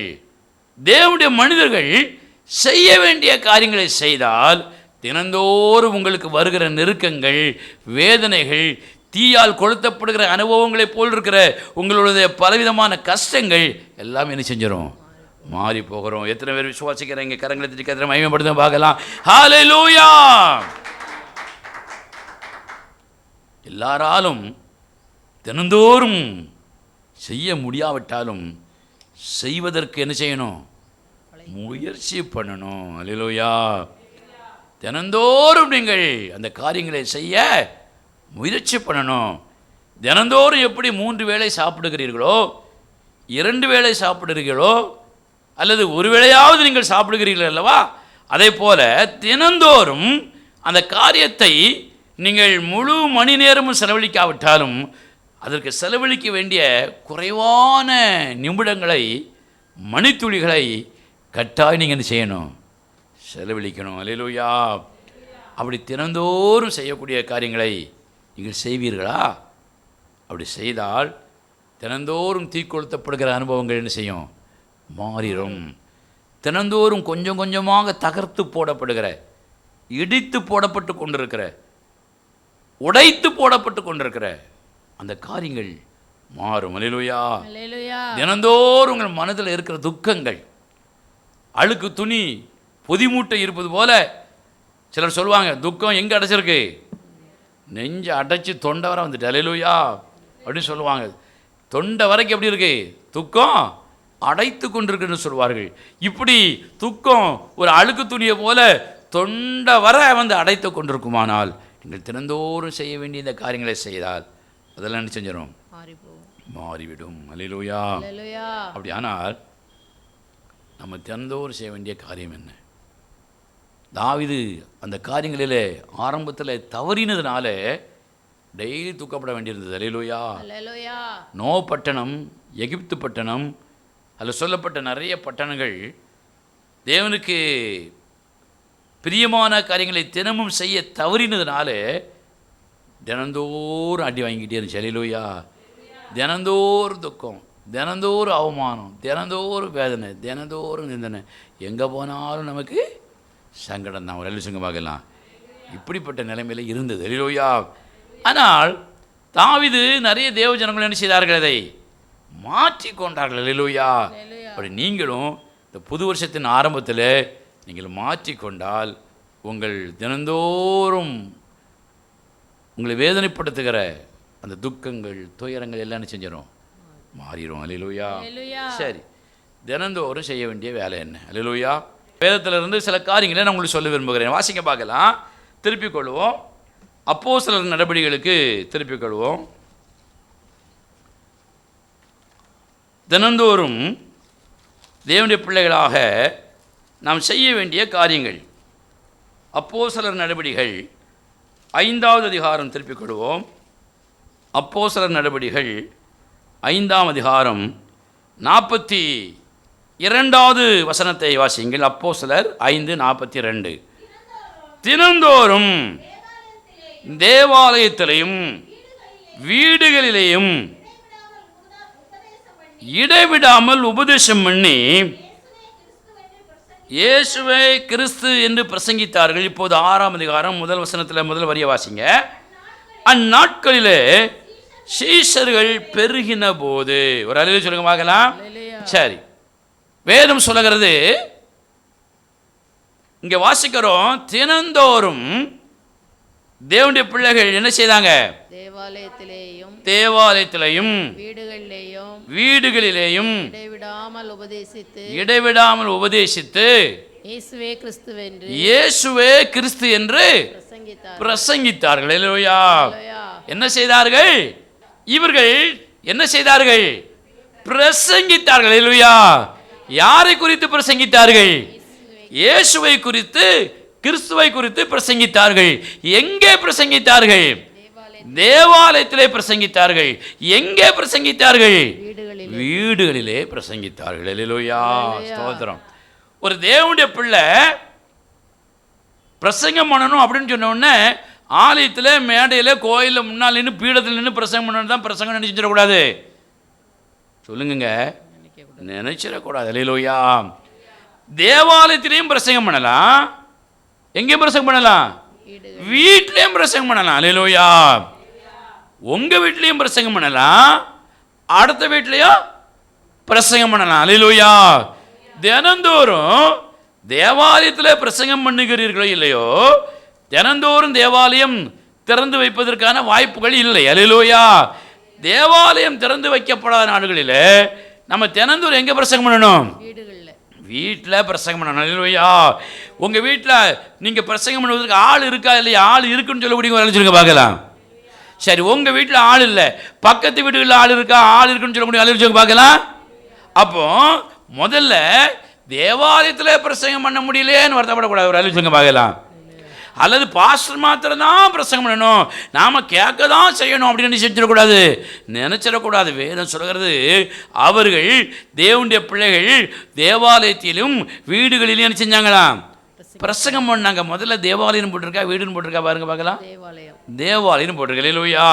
தேவனுடைய மனிதர்கள் செய்ய வேண்டிய காரியங்களை செய்தால் தினந்தோறும் உங்களுக்கு வருகிற நெருக்கங்கள், வேதனைகள், தீயால் கொளுத்தப்படுகிற அனுபவங்களைப் போல் இருக்கிற உங்களுடைய பலவிதமான கஷ்டங்கள் எல்லாம் என்ன செஞ்சிடும்? மாறி போகிறோம். எத்தனை பேர் விசுவாசிக்கிறீங்க? கரங்களை தட்டி கர்த்தரை மகிமைப்படுத்த பார்க்கலாம். ஹல்லேலூயா. எல்லாராலும் தினந்தோறும் செய்ய முடியாவிட்டாலும் செய்வதற்கு என்ன செய்யணும்? முயற்சி பண்ணணும். அல்லேலூயா. தினந்தோறும் நீங்கள் அந்த காரியங்களை செய்ய முயற்சி பண்ணணும். தினந்தோறும் எப்படி 3 வேளை சாப்பிடுகிறீர்களோ, 2 வேளை சாப்பிடுகிறீர்களோ, அல்லது ஒரு வேளையாவது நீங்கள் சாப்பிடுகிறீர்கள் அல்லவா, அதே போல தினந்தோறும் அந்த காரியத்தை நீங்கள் முழு மணி நேரமும் செலவழிக்காவிட்டாலும் அதற்கு செலவழிக்க வேண்டிய குறைவான நிமிடங்களை, மணித்துளிகளை கட்டாயம் நீங்கள் என்ன செய்யணும்? செலவழிக்கணும். அல்லேலூயா. அப்படி தினந்தோறும் செய்யக்கூடிய காரியங்களை நீங்கள் செய்வீர்களா? அப்படி செய்தால் தினந்தோறும் தீக்கொளுத்தப்படுகிற அனுபவங்கள் என்ன செய்யும்? மாறிடும். தினந்தோறும் கொஞ்சம் கொஞ்சமாக தகர்த்து போடப்படுகிற, இடித்து போடப்பட்டு கொண்டிருக்கிற, உடைத்து போடப்பட்டு கொண்டிருக்கிற அந்த காரியங்கள் மாறும். அல்லேலூயா. தினந்தோறும் உங்கள் மனதில் இருக்கிற துக்கங்கள், அழுக்கு துணி பொதி மூட்டை இருப்பது போல, சிலர் சொல்லுவாங்க துக்கம் எங்கே அடைச்சிருக்கு? நெஞ்சு அடைச்சி தொண்டை வரை வந்துட்டு. அல்லேலூயா அப்படின்னு சொல்லுவாங்க. தொண்டை வரைக்கும் எப்படி இருக்கு? துக்கம் அடைத்து கொண்டிருக்குன்னு சொல்வார்கள். இப்படி துக்கம் ஒரு அழுக்கு துணியை போல தொண்டை வரை வந்து அடைத்து கொண்டிருக்குமானால் நீங்கள் தினந்தோறும் செய்ய வேண்டிய இந்த காரியங்களை செய்தால் அதெல்லாம் என்ன செஞ்சிடும்? மாறிவிடும். அல்லேலூயா. அப்படி ஆனால் நம்ம தினந்தோறும் செய்ய வேண்டிய காரியம் என்ன? தாவீது அந்த காரியங்களிலே ஆரம்பத்தில் தவறினதுனால டெய்லி தூக்கப்பட வேண்டியிருந்தது. அல்லேலூயா. நோ பட்டணம், எகிப்து பட்டணம், அதில் சொல்லப்பட்ட நிறைய பட்டணங்கள் தேவனுக்கு பிரியமான காரியங்களை தினமும் செய்ய தவறினதுனால தினந்தோறும் அடி வாங்கிக்கிட்டே இருந்துச்சு. அல்லேலூயா. தினந்தோறும் துக்கம், தினந்தோறும் அவமானம், தினந்தோறும் வேதனை, தினந்தோறும் நிந்தனை, எங்கே போனாலும் நமக்கு சங்கடம் தான். ஒரு எல்லு பார்க்கலாம். இப்படிப்பட்ட நிலைமையில் இருந்தது. அல்லேலூயா. ஆனால் தாவீது நிறைய தேவ ஜனங்கள் என்ன செய்தார்கள்? அதை மாற்றி கொண்டார்கள். அல்லேலூயா. அப்படி நீங்களும் இந்த புது வருஷத்தின் ஆரம்பத்தில் நீங்கள் மாற்றிக்கொண்டால் உங்கள் தினந்தோறும் உங்களை வேதனைப்படுத்துகிற அந்த துக்கங்கள், துயரங்கள் எல்லாம் செஞ்சிடும், மாறிடும். அல்லேலூயா. சரி, தினந்தோறும் செய்ய வேண்டிய வேலை என்ன? அல்லேலூயா. வேதத்திலிருந்து சில காரியங்களை நான் உங்களுக்கு சொல்ல விரும்புகிறேன். வாசிக்க பார்க்கலாம். திருப்பிக் கொள்வோம். அப்போஸ்தலர் நடபடிகளுக்கு திருப்பிக் கொள்வோம். தினந்தோறும் தேவனுடைய பிள்ளைகளாக நாம் செய்ய வேண்டிய காரியங்கள். அப்போஸ்தலர் நடபடிகள் 5வது அதிகாரம் திருப்பிக் கொள்வோம். அப்போஸ்தலர் நடபடிகள் 5ஆம் அதிகாரம் 42வது வசனத்தை வாசியுங்கள். அப்போஸ்தலர் 5:42. தினந்தோறும் தேவாலயத்திலேயும் வீடுகளிலேயும் இடைவிடாமல் உபதேசம் பண்ணி இயேசுவை கிறிஸ்து என்று பிரசங்கித்தார்கள். இப்போது 6ஆம் அதிகாரம் 1 வசனத்தில் முதல் வரிய வாசிங்க. அந்நாட்களிலே சீஷர்கள் பெருகின போது, ஒரு அளவு சொல்லுங்க பார்க்கலாம். சரி, வேதம் சொல்லுகிறது, இங்க வாசிக்கிறோம், தினந்தோறும் தேவனுடைய பிள்ளைகள் என்ன செய்தாங்க? தேவாலயத்திலேயும் வீடுகளிலேயும் இடைவிடாமல் உபதேசித்து இயேசுவே கிறிஸ்து என்று பிரசங்கித்தார்கள். அல்லேலூயா. என்ன செய்தார்கள்? இவர்கள் என்ன செய்தார்கள்? பிரசங்கித்தார்கள். அல்லேலூயா. யாரை குறித்து பிரசங்கித்தார்கள்? இயேசுவை குறித்து, கிறிஸ்துவை குறித்து பிரசங்கித்தார்கள். எங்கே பிரசங்கித்தார்கள்? தேவாலயத்திலே பிரசங்கித்தார்கள். எங்கே பிரசங்கித்தார்கள்? வீடுகளிலே பிரசங்கித்தார்கள். அல்லேலூயா. ஸ்தோத்திரம். ஒரு தேவனுடைய பிள்ளை பிரசங்கம் பண்ணணும் அப்படின்னு சொன்ன உடனே ஆலயத்தில், மேடையில், கோயிலில் முன்னால் நின்று, பீடத்தில் நின்று பிரசங்கம் பண்ணணும் தான் பிரசங்கம் நினைச்சிடக்கூடாது. சொல்லுங்க, நினைச்சிடக்கூடாது. அல்லேலூயா. தேவாலயத்திலையும் பிரசங்கம் பண்ணலாம், எங்கேயும் பிரசங்கம் பண்ணலாம், வீட்டிலையும் பிரசங்கம் பண்ணலாம். அல்லேலூயா. உங்க வீட்லையும் பிரசங்கம் பண்ணலாம், அடுத்த வீட்லையும் பிரசங்கம் பண்ணலாம். அல்லேலூயா. தினந்தோறும் தேவாலயத்தில் பிரசங்கம் பண்ணுகிறீர்களோ இல்லையோ, தினந்தோறும் தேவாலயம் திறந்து வைப்பதற்கான வாய்ப்புகள் இல்லை. அல்லேலூயா. தேவாலயம் திறந்து வைக்கப்படாத நாடுகளில் நம்ம தினந்தோறும் எங்கே பிரசங்கம் பண்ணணும்? வீட்டில் பிரசங்கம் பண்ணணும். அல்லேலூயா. உங்கள் வீட்டில் நீங்கள் பிரசங்கம் பண்ணுவதற்கு ஆள் இருக்கா இல்லையா? ஆள் இருக்குன்னு சொல்லக்கூடிய சொல்லுங்க பார்க்கலாம். சரி, உங்கள் வீட்டில் ஆள் இல்லை, பக்கத்து வீட்டுகளில் ஆள் இருக்கா? ஆள் இருக்குன்னு சொல்ல முடியும். அலுவலகம் பார்க்கலாம். அப்போ முதல்ல தேவாலயத்தில் பிரசங்கம் பண்ண முடியலையேன்னு வருத்தப்படக்கூடாது. ஒரு அலுவலகம் பார்க்கலாம். அல்லது பாஸ்டர் மாத்திரம் தான் பிரசங்கம் பண்ணணும், நாம் கேட்க தான் செய்யணும் அப்படின்னு செஞ்சிடக்கூடாது, நினச்சிடக்கூடாது. வேதம் சொல்கிறது, அவர்கள் தேவனுடைய பிள்ளைகள் தேவாலயத்திலும் வீடுகளிலும் என்ன செஞ்சாங்களாம்? பிரசங்கம் பண்ணாங்க. முதல்ல தேவாலயம் போட்டிருக்கா, வீடுன்னு போட்டிருக்கா பாருங்க பார்க்கலாம். தேவாலயம் போட்டிருக்க. அல்லேலூயா.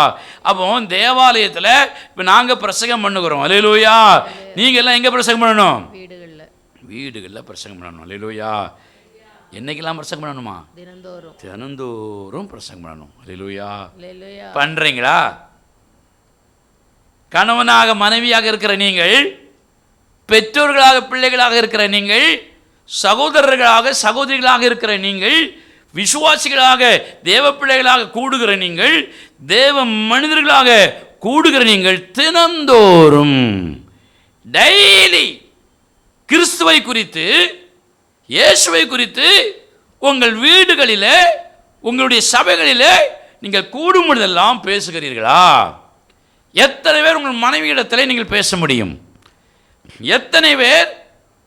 அப்போ தேவாலயத்தில் இப்போ நாங்கள் பிரசங்கம் பண்ணுகிறோம். அல்லேலூயா. நீங்கள் எல்லாம் எங்கே பிரசங்கம் பண்ணணும்? வீடுகளில் பிரசங்கம் பண்ணணும். அல்லேலூயா. என்னைக்கெல்லாம் பிரசங்கம் பண்ணணுமா? தினந்தோறும் பிரசங்கம் பண்ணணும். அல்லேலூயா. பண்ணுறீங்களா? கணவனாக மனைவியாக இருக்கிற நீங்கள், பெற்றோர்களாக பிள்ளைகளாக இருக்கிற நீங்கள், சகோதரர்களாக சகோதரிகளாக இருக்கிற நீங்கள், விசுவாசிகளாக தேவ பிள்ளைகளாக கூடுகிற நீங்கள், தேவ மனிதர்களாக கூடுகிற நீங்கள், தினந்தோறும் டெய்லி கிறிஸ்துவை குறித்து, இயேசுவை குறித்து உங்கள் வீடுகளில், உங்களுடைய சபைகளில் நீங்கள் கூடும் பொழுதெல்லாம் பேசுகிறீர்களா? எத்தனை பேர் உங்கள் மனைவியிடத்தில் நீங்கள் பேச முடியும்? எத்தனை பேர்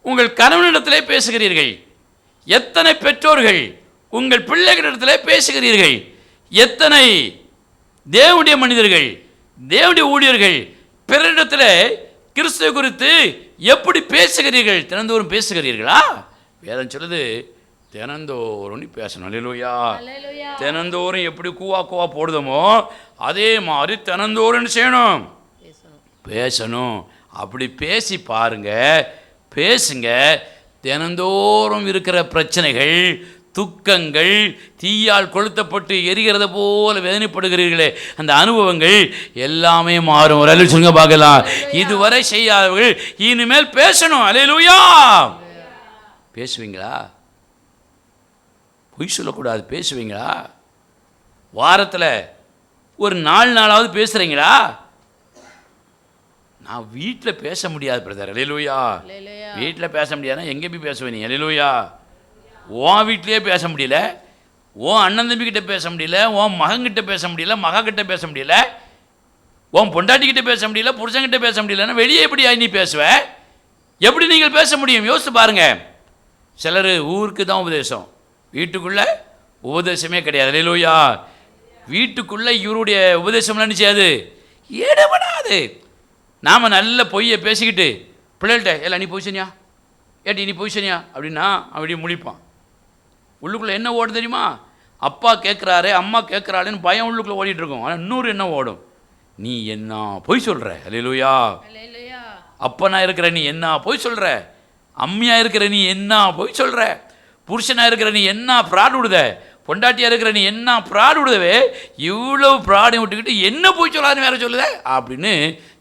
உங்கள் கணவனிடத்திலே பேசுகிறீர்கள்? எத்தனை பெற்றோர்கள் உங்கள் பிள்ளைகளிடத்திலே பேசுகிறீர்கள்? எத்தனை தேவனுடைய மனிதர்கள், தேவனுடைய ஊழியர்கள் பிறரிடத்தில் கிறிஸ்துவை குறித்து எப்படி பேசுகிறீர்கள்? தினந்தோறும் பேசுகிறீர்களா? வேதம் சொல்லுது, தினந்தோறும் பேசணும். அல்லேலூயா. தினந்தோறும் எப்படி கூவா கூவா போடுதமோ அதே மாதிரி தினந்தோறும் செய்யணும், பேசணும். அப்படி பேசி பாருங்க, பேசுங்க. தினந்தோறும் இருக்கிற பிரச்சனைகள், துக்கங்கள், தீயால் கொளுத்தப்பட்டு எரிகிறத போல வேதனைப்படுகிறீர்களே, அந்த அனுபவங்கள் எல்லாமே மாறும். ஒரு அலுவலகம் சொல்லுங்க பார்க்கலாம். இதுவரை செய்யாதவர்கள் இனிமேல் பேசணும். அல்லேலூயா. பேசுவீங்களா? பொய் சொல்லக்கூடாது. பேசுவீங்களா? வாரத்தில் ஒரு 4 நாளாவது பேசுகிறீங்களா? நான் வீட்டில் பேச முடியாது பிரதர். அல்லேலூயா. வீட்டில் பேச முடியாதுன்னா எங்கே போய் பேசுவேன் நீ? அல்லேலூயா. உன் வீட்லேயே பேச முடியல, உன் அண்ணன் தம்பிக்கிட்ட பேச முடியல, உன் மகன்கிட்ட பேச முடியல, மகக்கிட்ட பேச முடியல, உன் பொண்டாட்டிக்கிட்ட பேச முடியல, புருஷன்கிட்ட பேச முடியலன்னா வெளியே எப்படி நீ பேசுவ? எப்படி நீங்கள் பேச முடியும்? யோசித்து பாருங்க. சிலர் ஊருக்கு தான் உபதேசம், வீட்டுக்குள்ளே உபதேசமே கிடையாது. அல்லேலூயா. வீட்டுக்குள்ளே இவருடைய உபதேசம்லாம் செய்யாது, ஈடுபடாது. நாம் நல்ல பொய்யை பேசிக்கிட்டு பிள்ளைகள்கிட்ட எல்லாம் நீ போய் சொன்னியா, ஏட்டி நீ போய் சொன்னியா அப்படின்னா அப்படி முழிப்பான். உள்ளுக்குள்ளே என்ன ஓடும் தெரியுமா? அப்பா கேட்குறாரு, அம்மா கேட்குறாளுன்னு பயம் உள்ளுக்குள்ளே ஓடிட்டுருக்கும். ஆனால் இன்னொரு என்ன ஓடும், நீ என்ன பொய் சொல்கிற? அல்லேலூயா. அப்பனா இருக்கிற நீ என்ன பொய் சொல்கிற? அம்மியாக இருக்கிற நீ என்ன பொய் சொல்கிற? புருஷனாக இருக்கிற நீ என்ன ப்ராடு விடுத? பொண்டாட்டியாக இருக்கிற நீ என்ன ப்ராடு விடுதவே? இவ்வளோ ப்ராடையும் விட்டுக்கிட்டு என்ன போய் சொல்லாதுன்னு வேறு சொல்லுத அப்படின்னு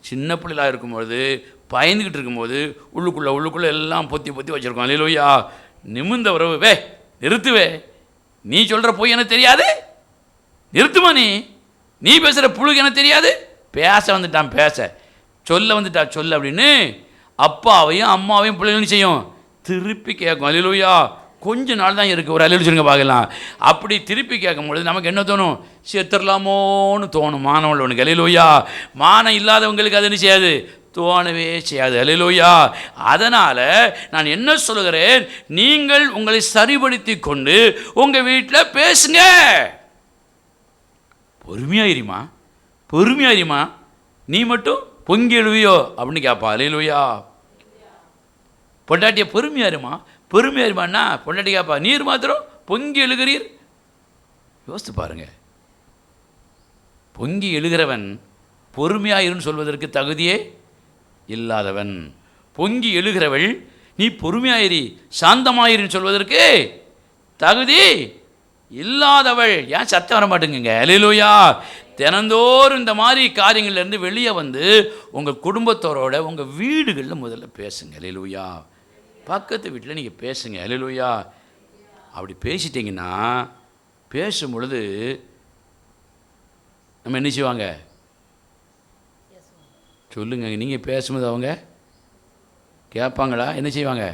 சின்ன பிள்ளைகளாக இருக்கும்போது, பயந்துக்கிட்டு இருக்கும்போது உள்ளுக்குள்ளே எல்லாம் பொத்தி பொத்தி வச்சுருக்கோம். அல்லேலூயா. நிமிர்ந்த உறவு நிறுத்துவே. நீ சொல்கிற பொய் எனக்கு தெரியாது, நிறுத்துமா? நீ பேசுகிற புழுகு எனக்கு தெரியாது. பேச வந்துட்டான், சொல்ல வந்துட்டா சொல்ல அப்படின்னு அப்பாவையும் அம்மாவையும் பிள்ளைகளும் செய்யும், திருப்பி கேட்கும். அல்லேலூயா. கொஞ்ச நாள் தான் இருக்குது. ஒரு அல்லேலூயா சொல்லுங்க பார்க்கலாம். அப்படி திருப்பி கேட்கும்பொழுது நமக்கு என்ன தோணும்? செத்துடலாமோன்னு தோணும். மானவர்களுக்கு. அல்லேலூயா. மானம் இல்லாதவங்களுக்கு அது என்ன செய்யாது? தோணவே செய்யாது. அல்லேலூயா. அதனால் நான் என்ன சொல்கிறேன், நீங்கள் உங்களை சரிபடுத்தி கொண்டு உங்கள் வீட்டில் பேசுங்க. பொறுமையாயிருமா நீ மட்டும் பொங்கி எழுவியோ அப்படின்னு கேட்பா. அல்லேலூயா. பொண்டாட்டிய பொறுமையாருமாண்ணா பொண்டாட்டி கேட்பா, நீர் மாத்திரம் பொங்கி எழுகிறீர். யோசித்து பாருங்க. பொங்கி எழுகிறவன் பொறுமையாயிருன்னு சொல்வதற்கு தகுதியே இல்லாதவன். பொங்கி எழுகிறவள் நீ பொறுமையாயிரி, சாந்தமாயிரின்னு சொல்வதற்கு தகுதி இல்லாதவள். ஏன் சத்தம் வர மாட்டேங்குங்க? அல்லேலூயா. தினந்தோறும் இந்த மாதிரி காரியங்கள்லேருந்து வெளியே வந்து உங்கள் குடும்பத்தோரோட உங்கள் வீடுகளில் முதல்ல பேசுங்க. அல்லேலூயா. பக்கத்து வீட்டில் நீங்கள் பேசுங்க. அல்லேலூயா. அப்படி பேசிட்டிங்கன்னா பேசும் பொழுது நம்ம என்ன செய்வாங்க? சொல்லுங்க. நீங்கள் பேசும்போது அவங்க கேட்பாங்களா? என்ன செய்வாங்க?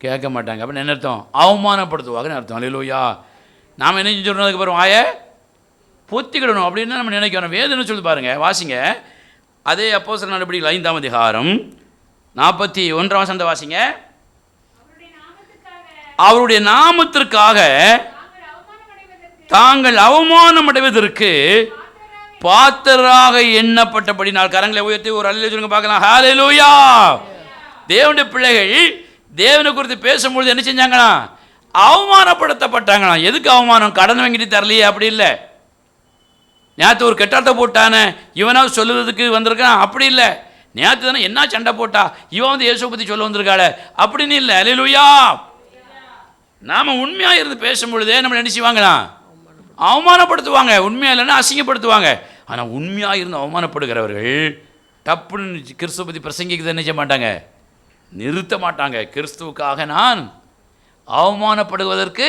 கேட்க மாட்டாங்க. அப்படின்னு என்ன அர்த்தம்? அவமானப்படுத்துவாங்கன்னு அர்த்தம். அல்லேலூயா. நாம் என்ன சொல்கிறோம்? அதுக்கப்புறம் பொத்திக்கிடணும் அப்படின்னு நம்ம நினைக்கிறோம். வேதனை சொல்லி பாருங்கள், வாசிங்க. அதே அப்போஸ்தலர் நடபடிகள் 5ஆம் அதிகாரம் 41 வாசிங்க. அவருடைய நாமத்திற்காக தாங்கள் அவமானம் அடைவதற்கு பாத்திரராக எண்ணப்பட்டபடினால். கரங்களை உயர்த்தி ஒரு அல்லேலூயா சொல்லுங்க பார்க்கலாம். ஹல்லேலூயா. தேவனுடைய பிள்ளைகள் தேவனை குறித்து பேசும்பொழுது என்ன செஞ்சாங்களாம்? அவமானப்படுத்தப்பட்டாங்களாம். எதுக்கு அவமானம்? கடன் வாங்கிட்டு தரலையே, அப்படி இல்லை. நேற்று ஒரு கெட்டாட்டை போட்டானே இவனாவது சொல்லுறதுக்கு வந்திருக்கான், அப்படி இல்லை. நேற்று தானே என்ன சண்டை போட்டா, இவன் வந்து இயேசுவை பற்றி சொல்ல வந்திருக்காளே, அப்படின்னு இல்லை. ஹல்லேலூயா. நாம் உண்மையாக இருந்து பேசும்பொழுதே நம்மளை என்ன செய்வாங்களாம்? அவமானப்படுத்துவாங்க. உண்மையாக இல்லைன்னா அசிங்கப்படுத்துவாங்க. ஆனால் உண்மையாக இருந்து அவமானப்படுகிறவர்கள் டப்புன்னு கிறிஸ்துவ பற்றி பிரசங்கிக்கிறது என்ன செய்ய மாட்டாங்க? நிறுத்த மாட்டாங்க. கிறிஸ்துவுக்காக நான் அவமானப்படுவதற்கு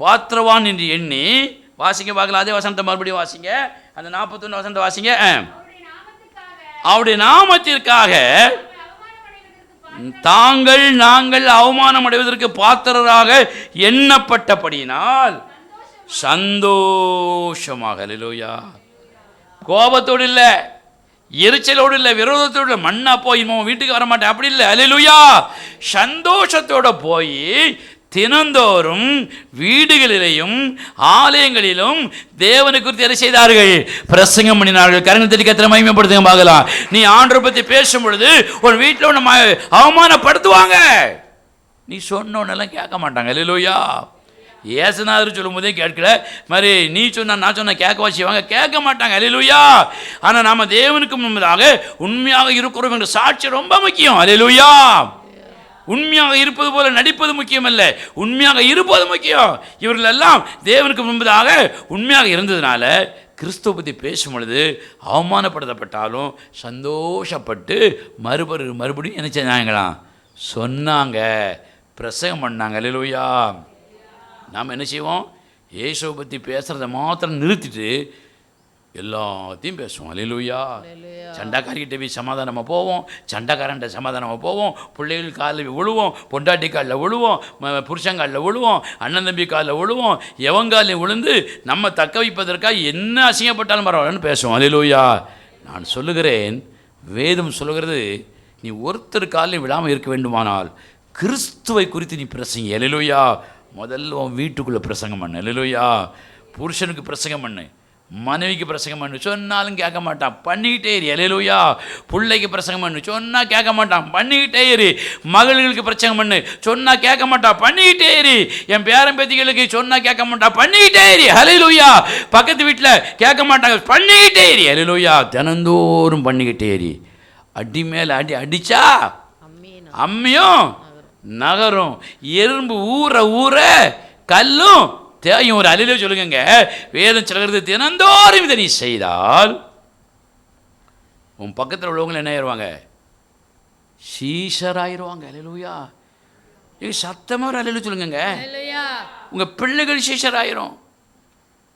பாத்திரவான் என்று எண்ணி. வாசிங்க பார்க்கலாம். அதே வசனத்தை மறுபடியும் வாசிங்க. அந்த 41 வசனத்தை வாசிங்க. அவருடைய நாமத்திற்காக நாங்கள் அவமானம் அடைவதற்கு பாத்திரராக எண்ணப்பட்டபடியினால் சந்தோஷமாக. ஹல்லேலூயா. கோபத்தோடு இல்லை, எரிச்சலோடு இல்லை, விரோதத்தோடு இல்லை. மண்ணா போய் வீட்டுக்கு வர மாட்டேன் அப்படி இல்லை. ஹல்லேலூயா. சந்தோஷத்தோட போய் தினந்தோறும் வீடுகளிலேயும் ஆலயங்களிலும் தேவனை குறித்து என்ன செய்தார்கள்? பிரசங்கம் பண்ணினார்கள். கரங்கள் தட்டி கர்த்தரை மகிமைப்படுத்துங்க பார்க்கலாம். நீ ஆண்டவரை பற்றி பேசும் பொழுது ஒரு வீட்டில் ஒன்று அவமானப்படுத்துவாங்க. நீ சொன்னோன்னெல்லாம் கேட்க மாட்டாங்க. ஹல்லேலூயா. ஏசுநாதர் சொல்லும் போதே கேட்கல மாதிரி நீ சொன்னா நான் சொன்ன கேட்க வச்சுவாங்க, கேட்க மாட்டாங்க. ஹல்லேலூயா. ஆனால் நாம் தேவனுக்கு முன்பதாக உண்மையாக இருக்கிறோம் என்ற சாட்சி ரொம்ப முக்கியம். ஹல்லேலூயா. உண்மையாக இருப்பது போல நடிப்பது முக்கியம் அல்ல, உண்மையாக இருப்பது முக்கியம். இவர்கள் எல்லாம் தேவனுக்கு முன்பதாக உண்மையாக இருந்ததுனால கிறிஸ்துவ பற்றி பேசும் பொழுது அவமானப்படுத்தப்பட்டாலும் சந்தோஷப்பட்டு மறுபடியும் என்ன செஞ்சாங்களாம்? சொன்னாங்க, பிரசங்கம் பண்ணாங்க. ஹல்லேலூயா. நாம் என்ன செய்வோம்? இயேசுவை பற்றி பேசுகிறத மாத்திரம் நிறுத்திட்டு எல்லாத்தையும் பேசுவோம். ஹல்லேலூயா. சண்டைக்காரிக்கிட்ட போய் சமாதானமாக போவோம், சண்டைக்காரன்ட்ட சமாதானமாக போவோம், பிள்ளைகள் காலில் விழுவோம், பொண்டாட்டி காலில் விழுவோம், புருஷங்காலில் விழுவோம், அண்ணன் தம்பி காலில் விழுவோம், எவங்காலையும் விழுந்து நம்ம தக்க வைப்பதற்காக என்ன அசிங்கப்பட்டாலும் பரவாயில்லன்னு பேசுவோம். ஹல்லேலூயா. நான் சொல்லுகிறேன், வேதம் சொல்லுகிறது, நீ ஒருத்தர் காலையும் விழாமல் இருக்க வேண்டுமானால் கிறிஸ்துவை குறித்து நீ பிரசங்க. ஹல்லேலூயா. முதல்ல உன் வீட்டுக்குள்ளே பிரசங்கம் பண்ணு. ஹல்லேலூயா. புருஷனுக்கு பிரசங்கம் பண்ணு, மனைவிக்கு பிரசங்கம் பண்ணு, சொன்னாலும் கேட்க மாட்டான், பண்ணிக்கிட்டே இரு. ஹல்லேலூயா. பிள்ளைக்கு பிரசங்கம் பண்ணு, சொன்னால் கேட்க மாட்டான், பண்ணிக்கிட்டே இரு. மகளுக்கு பிரசங்கம் பண்ணு, சொன்னால் கேட்க மாட்டான், பண்ணிக்கிட்டே இரு. என் பேரன் பேத்திகளுக்கு சொன்னால் கேட்க மாட்டான், பண்ணிக்கிட்டே இரு. ஹல்லேலூயா. பக்கத்து வீட்டில் கேட்க மாட்டாங்க, பண்ணிக்கிட்டே இரு. ஹல்லேலூயா. தினந்தோறும் பண்ணிக்கிட்டே இரு. அடி மேலே அடி அடித்தா அம்மியும் நகரும், எறும்பு ஊற கல்லும் தேயும். ஒரு அலையில சொல்லுங்க. வேதம் சொல்கிறது, தினந்தோறும் இதை நீ செய்தால் உன் பக்கத்தில் உள்ளவங்க என்ன ஆயிடுவாங்க? சீஷராயிருவாங்க. ஹல்லேலூயா. சத்தமாக ஒரு அலையில சொல்லுங்க. உங்கள் பிள்ளைகள் சீஷராயிரும்,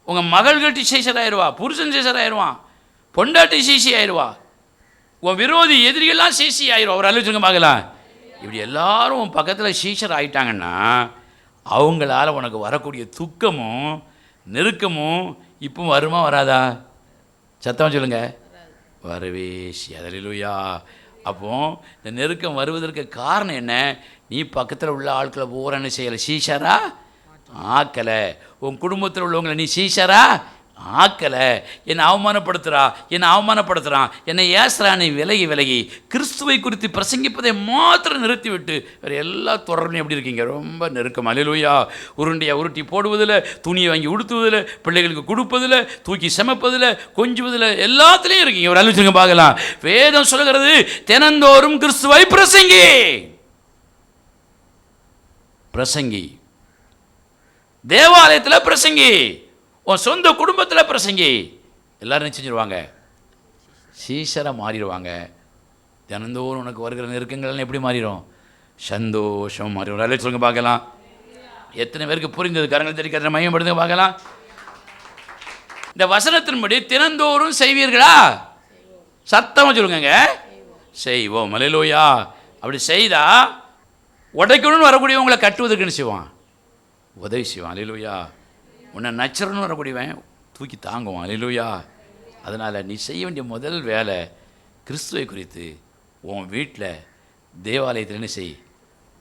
உங்கள் மகள்கள் சீஷராயிருவா, புருஷன் சீஷராயிருவான், பொண்டாட்டி சீசி ஆயிடுவா, உன் விரோதி எதிரிகள்லாம் சீசி ஆயிடுவா. ஒரு அலையில சொல்லுங்க பார்க்கலாம். இப்படி எல்லாரும் உன் பக்கத்தில் சீஷர் ஆயிட்டாங்கன்னா அவங்களால உனக்கு வரக்கூடிய துக்கமும் நெருக்கமும் இப்போ வருமா வராதா? சத்தமாக சொல்லுங்க. வரவே செய்யாது. ஹல்லேலூயா. அப்போ இந்த நெருக்கம் வருவதற்கு காரணம் என்ன? நீ பக்கத்தில் உள்ள ஆட்களை பூரா என்ன செய்யலை? சீஷரா ஆக்கலை. உன் குடும்பத்தில் உள்ளவங்களை நீ சீஷரா ஆக்கலை. என்னை அவமானப்படுத்துகிறான், என்னை ஏசுறான். நீ விலகி கிறிஸ்துவை குறித்து பிரசங்கிப்பதை மாத்திரம் நிறுத்திவிட்டு வேறு எல்லா தொடர்பும் எப்படி இருக்கீங்க? ரொம்ப நெருக்கம். ஹல்லேலூயா. உருட்டி போடுவதில், துணியை வாங்கி உடுத்துவதில், பிள்ளைகளுக்கு கொடுப்பதில், தூக்கி சமைப்பதில், கொஞ்சுவதில், எல்லாத்துலேயும் இருக்கீங்க. ஒரு அலுவலக பார்க்கலாம். வேதம் சொல்கிறது, தினந்தோறும் கிறிஸ்துவை பிரசங்கி, தேவாலயத்தில் பிரசங்கி, உன் சொந்த குடும்பத்தில் பிரசங்கி. எல்லாரும் செஞ்சிருவாங்க, சீஷராக மாறிடுவாங்க. தினந்தோறும் உனக்கு வருகிற நெருக்கங்கள்லாம் எப்படி மாறிடும்? சந்தோஷம் மாறிடும். அல்ல சொல்லுங்க பார்க்கலாம். எத்தனை பேருக்கு புரிந்தது? கரங்கள் தெரிவிக்கிற மையப்படுத்துங்க பார்க்கலாம். இந்த வசனத்தின்படி தினந்தோறும் செய்வீர்களா? சத்தமாக சொல்லுங்க. செய்வோம். ஹல்லேலூயா. அப்படி செய்தா உடைக்கணும்னு வரக்கூடியவங்களை கட்டுவதற்குன்னு செய்வான், உதவி செய்வான். ஹல்லேலூயா. உன்னை நச்சரன்னு வரக்கூடியவன் தூக்கி தாங்குவான். அல்லேலூயா. அதனால் நீ செய்ய வேண்டிய முதல் வேலை கிறிஸ்துவை குறித்து உன் வீட்டில் தேவாலயத்தில் என்ன செய்,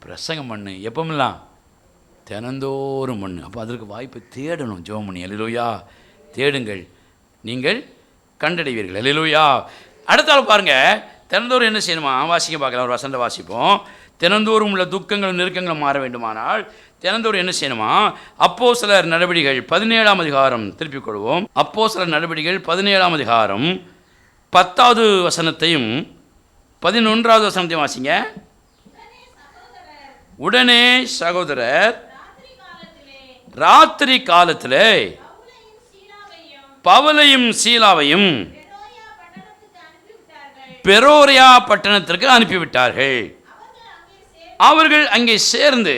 பிரசங்கம் பண்ணு. எப்பமெல்லாம்? தினந்தோறும் பண்ணு. அப்போ அதற்கு வாய்ப்பை தேடணும். ஜெபம் பண்ணி. அல்லேலூயா. தேடுங்கள், நீங்கள் கண்டடைவீர்கள். அல்லேலூயா. அடுத்தாலும் பாருங்கள், தினந்தோறும் என்ன செய்யணுமா? வாசிக்க பார்க்கலாம். ஒரு வசனத்தை வாசிப்போம். தினந்தோறும் உள்ள துக்கங்களும் நெருக்கங்களும் மாற வேண்டுமானால் தினந்தோறும் என்ன செய்யணுமா? அப்போஸ்தலர் நடவடிக்கைகள் 17ஆம் அதிகாரம் திருப்பிக் கொள்வோம். அப்போஸ்தலர் நடவடிக்கைகள் 17ஆம் அதிகாரம் 10வது வசனத்தையும் 11வது வசனத்தையும் வாசிங்க. உடனே சகோதரர் ராத்திரி காலத்திலே பவுலையும் சீலாவையும் பெரோரியா பட்டணத்திற்கு அனுப்பிவிட்டார்கள். அவர்கள் அங்கே சேர்ந்து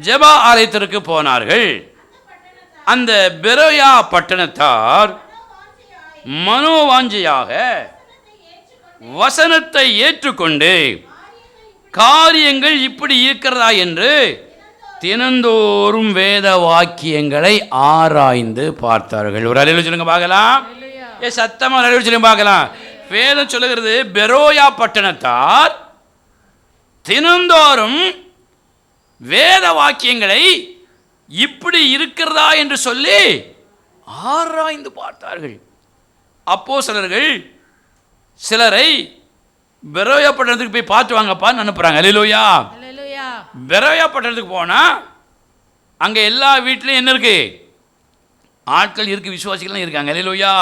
ஜெப ஆலயத்திற்கு போனார்கள். அந்த பெரோயா பட்டணத்தார் மனோவாஞ்சையாக வசனத்தை ஏற்றுக்கொண்டு காரியங்கள் இப்படி இருக்கிறதா என்று தினந்தோறும் வேத வாக்கியங்களை ஆராய்ந்து பார்த்தார்கள். ஒரு அல்லேலூயா சொல்லுங்க பார்க்கலாம். சத்தமா அல்லேலூயா சொல்லுங்க பார்க்கலாம். வேதம் சொல்லுகிறது, பெரோயா பட்டணத்தார் தினந்தோறும் வேத வாக்கியங்களை இப்படி இருக்கிறதா என்று சொல்லி ஆராய்ந்து பார்த்தார்கள். அப்போஸ்தலர்கள் சிலரை பெரோயா பட்டணத்துக்கு போய் பார்த்து வாங்கப்பான்னு அனுப்புறாங்க. அல்லேலூயா. பெரோயா பட்டணத்துக்கு போனால் அங்கே எல்லா வீட்லையும் என்ன இருக்கு? ஆட்கள் இருக்கு, விசுவாசிகள்லாம் இருக்காங்க. அல்லேலூயா.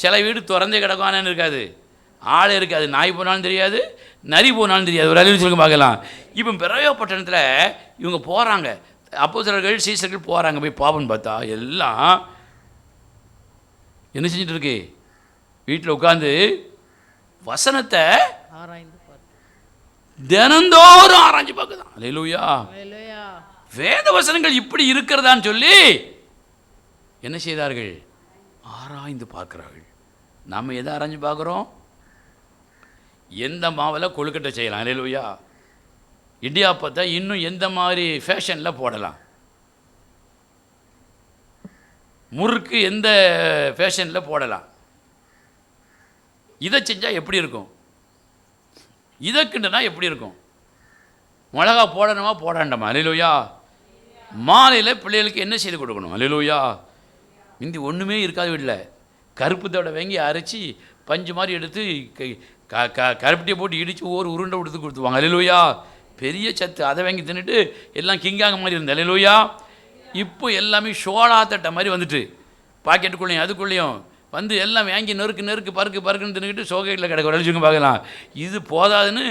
சில வீடு திறந்தே கிடக்கானு இருக்காது, ஆள் இருக்காது, நாய் போனாலும் தெரியாது, நரி போனாலும் தெரியாது. ஒரு அல்லேலூயா சொல்லுங்க பார்க்கலாம். இப்போ பெரோயா பட்டணத்தில் இவங்க போகிறாங்க, அப்போஸ்தலர்கள் சீசர்கள் போகிறாங்க. போய் பாவம்னு பார்த்தா எல்லாம் என்ன செஞ்சுட்டு இருக்கு? வீட்டில் உட்காந்து வசனத்தை தினந்தோறும் ஆராய்ச்சி பார்க்குதான். அல்லேலூயா. வேத வசனங்கள் இப்படி இருக்கிறதான்னு சொல்லி என்ன செய்தார்கள்? ஆராய்ந்து பார்க்கிறார்கள். நம்ம எதை ஆராய்ஞ்சு பார்க்குறோம்? எந்த மாவில் கொழுக்கட்டை செய்யலாம். அல்லேலூயா. இடியாப்பத்தை இன்னும் எந்த மாதிரி ஃபேஷனில் போடலாம், முறுக்கு எந்த ஃபேஷனில் போடலாம், இதை செஞ்சால் எப்படி இருக்கும், இதை கிண்டுனா எப்படி இருக்கும், மிளகா போடணுமா போடாண்டமா. அல்லேலூயா. மாலையில் பிள்ளைகளுக்கு என்ன செய்து கொடுக்கணும். அல்லேலூயா. முந்தி ஒன்றுமே இருக்காது வீட்டில். கருப்பு தோடை வாங்கி அரைச்சி பஞ்சு மாதிரி எடுத்து கருப்பட்டியை போட்டு இடித்து ஒவ்வொரு உருண்டை கொடுத்து கொடுத்துவாங்க. அல்லேலூயா. பெரிய சத்து. அதை வாங்கி தின்னுட்டு எல்லாம் கிங்காங்க மாதிரி இருந்தது. அல்லேலூயா. இப்போ எல்லாமே சோளா தட்டை மாதிரி வந்துட்டு பாக்கெட்டுக்குள்ளேயும் அதுக்குள்ளேயும் வந்து எல்லாம் வாங்கி நெருக்கு பருக்குன்னு தின்னுக்கிட்டு சோகையில் கிடக்க வச்சுங்க பார்க்கலாம். இது போதாதுன்னு